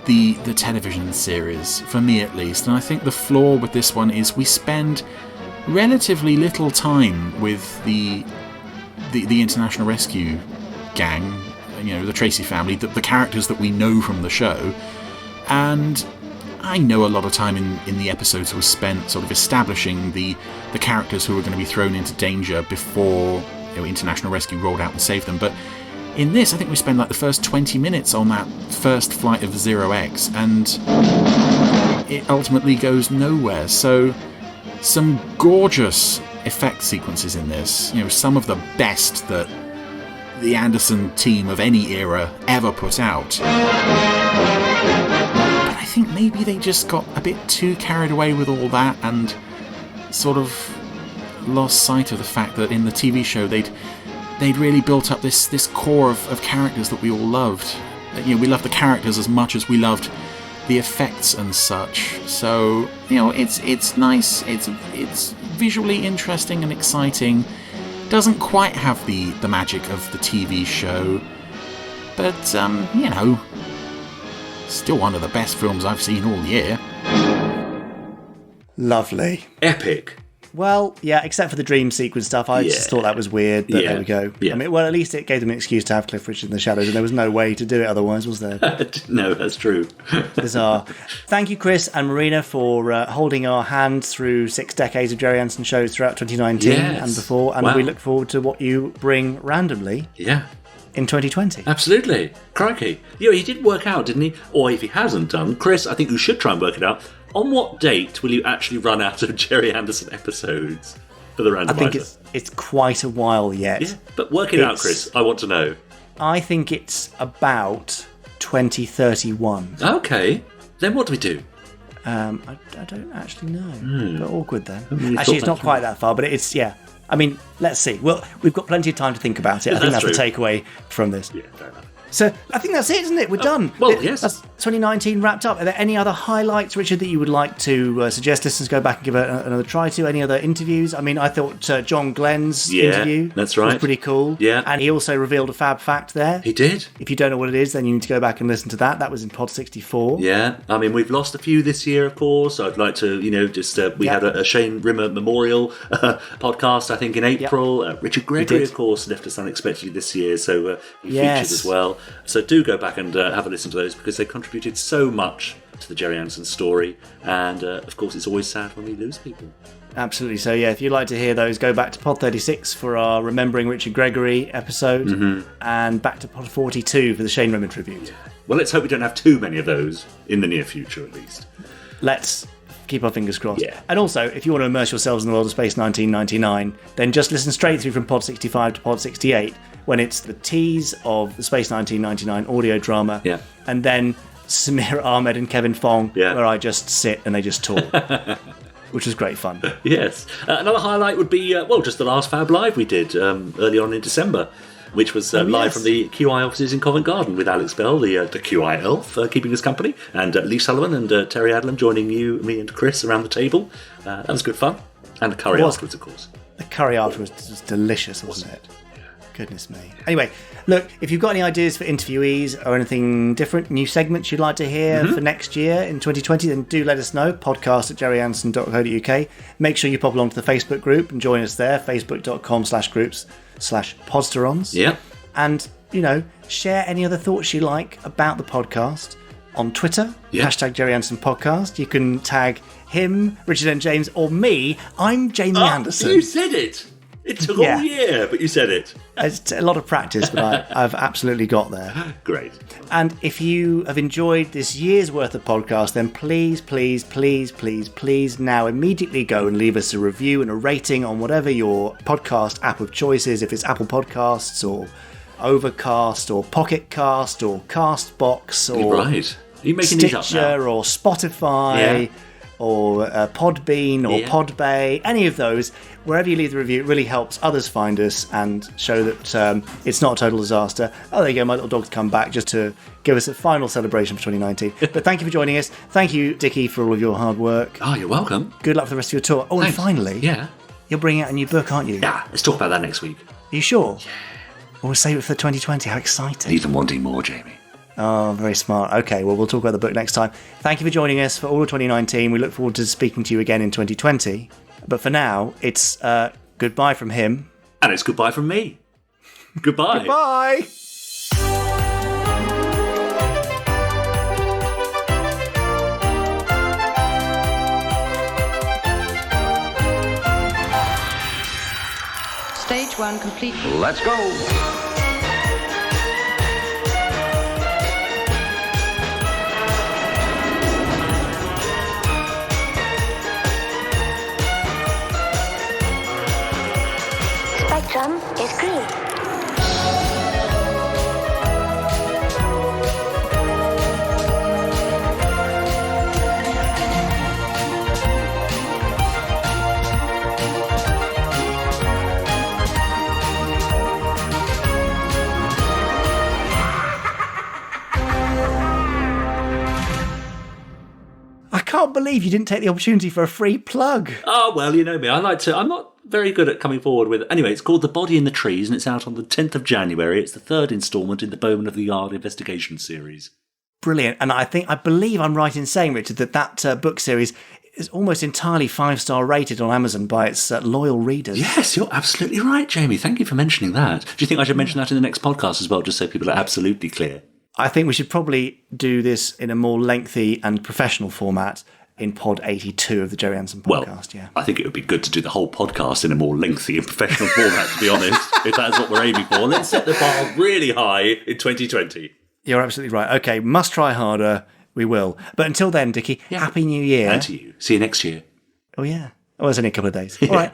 the television series, for me at least. And I think the flaw with this one is we spend relatively little time with the International Rescue gang, you know, the Tracy family, the characters that we know from the show. And I know a lot of time in the episodes was spent sort of establishing the characters who were going to be thrown into danger before International Rescue rolled out and saved them. But in this, I think we spend like the first 20 minutes on that first flight of Zero X, and it ultimately goes nowhere. So, some gorgeous effect sequences in this. You know, some of the best that the Anderson team of any era ever put out. But I think maybe they just got a bit too carried away with all that and sort of lost sight of the fact that in the TV show they'd really built up this core of characters that we all loved. You know, we loved the characters as much as we loved the effects and such. So, you know, it's nice. It's visually interesting and exciting. Doesn't quite have the magic of the TV show, but you know, still one of the best films I've seen all year. Lovely. Epic. Well, yeah, except for the dream sequence stuff, I just thought that was weird, but there we go. Yeah. I mean, well, at least it gave them an excuse to have Cliff Richard in the shadows, and there was no way to do it otherwise, was there? No, that's true. Bizarre. Thank you, Chris and Marina, for holding our hands through 6 decades of Gerry Anderson shows throughout 2019 and before, and we look forward to what you bring randomly. Yeah. In 2020. Absolutely. Crikey. He did work out, didn't he? Or if he hasn't done, Chris, I think you should try and work it out. On what date will you actually run out of Gerry Anderson episodes for the randomizer? I think it's quite a while yet. Yeah, but work it out, Chris. I want to know. I think it's about 2031. Okay. Then what do we do? I don't actually know. But awkward then. Actually, it's not quite that far, but it's, I mean, let's see. Well, we've got plenty of time to think about it. I think that's the takeaway from this. Yeah, fair enough. So I think that's it, isn't it? We're done. Well, yes. That's 2019 wrapped up. Are there any other highlights, Richard, that you would like to suggest listeners go back and give another try to? Any other interviews? I mean, I thought John Glenn's interview that's right. was pretty cool. Yeah. And he also reveled a fab fact there. He did. If you don't know what it is, then you need to go back and listen to that. That was in Pod 64. Yeah. I mean, we've lost a few this year, of course. I'd like to, we had a Shane Rimmer Memorial podcast, I think, in April. Richard Gregory, of course, left us unexpectedly this year, so he featured as well. So do go back and have a listen to those, because they contributed so much to the Gerry Anderson story, and of course it's always sad when we lose people. Absolutely. So if you'd like to hear those, go back to Pod 36 for our Remembering Richard Gregory episode, and back to Pod 42 for the Shane Rimmer tribute. Well, let's hope we don't have too many of those in the near future, at least. Let's keep our fingers crossed. And also, if you want to immerse yourselves in the world of Space 1999, then just listen straight through from Pod 65 to Pod 68, when it's the tease of the Space 1999 audio drama, and then Samir Ahmed and Kevin Fong, where I just sit and they just talk, which was great fun. Yes. Another highlight would be, just the last Fab Live we did early on in December, which was live from the QI offices in Covent Garden, with Alex Bell, the QI elf, keeping us company, and Lee Sullivan and Terry Adlam joining me and Chris around the table. That was good fun. And the curry afterwards, of course. The curry afterwards was delicious, wasn't it? Goodness me. Anyway, look, if you've got any ideas for interviewees or anything different, new segments you'd like to hear for next year in 2020, then do let us know. podcast@gerryanderson.co.uk. Make sure you pop along to the Facebook group and join us there, facebook.com/groups/podsterons. Yeah. And, share any other thoughts you like about the podcast on Twitter, # Gerry Anderson Podcast. You can tag him, Richard and James, or me. I'm Jamie Anderson. You said it! It took all year, but you said it. It's a lot of practice, but I've absolutely got there. Great. And if you have enjoyed this year's worth of podcast, then please, please, please, please, please now immediately go and leave us a review and a rating on whatever your podcast app of choice is. If it's Apple Podcasts or Overcast or Pocket Cast or Castbox or Stitcher or Spotify or Podbean or Podbay, any of those, wherever you leave the review, it really helps others find us and show that it's not a total disaster. Oh, there you go, my little dog's come back just to give us a final celebration for 2019. But thank you for joining us. Thank you, Dickie, for all of your hard work. Oh, you're welcome. Good luck for the rest of your tour. Oh, Thanks. And finally, you're bringing out a new book, aren't you? Yeah, let's talk about that next week. Are you sure? Yeah. We'll save it for 2020. How exciting. Even wanting more, Jamie. Oh, very smart. Okay, well, we'll talk about the book next time. Thank you for joining us for all of 2019. We look forward to speaking to you again in 2020. But for now, it's goodbye from him. And it's goodbye from me. Goodbye. Goodbye. Stage 1 complete. Let's go. Spectrum is green. I can't believe you didn't take the opportunity for a free plug. Oh, well, you know me. I'm not very good at coming forward with it. Anyway, it's called The Body in the Trees, and it's out on the 10th of January. It's the third instalment in the Bowman of the Yard investigation series. Brilliant. And I believe I'm right in saying, Richard, that book series is almost entirely 5-star rated on Amazon by its loyal readers. Yes, you're absolutely right, Jamie. Thank you for mentioning that. Do you think I should mention that in the next podcast as well, just so people are absolutely clear? I think we should probably do this in a more lengthy and professional format in pod 82 of the Gerry Anderson podcast. I think it would be good to do the whole podcast in a more lengthy and professional format, to be honest, if that's what we're aiming for. Let's set the bar really high in 2020. You're absolutely right. Okay, must try harder. We will. But until then, Dickie, Happy New Year. And to you. See you next year. Oh, yeah. Oh, it's only a couple of days. All right.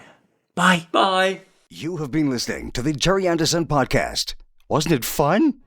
Bye. Bye. You have been listening to the Gerry Anderson podcast. Wasn't it fun?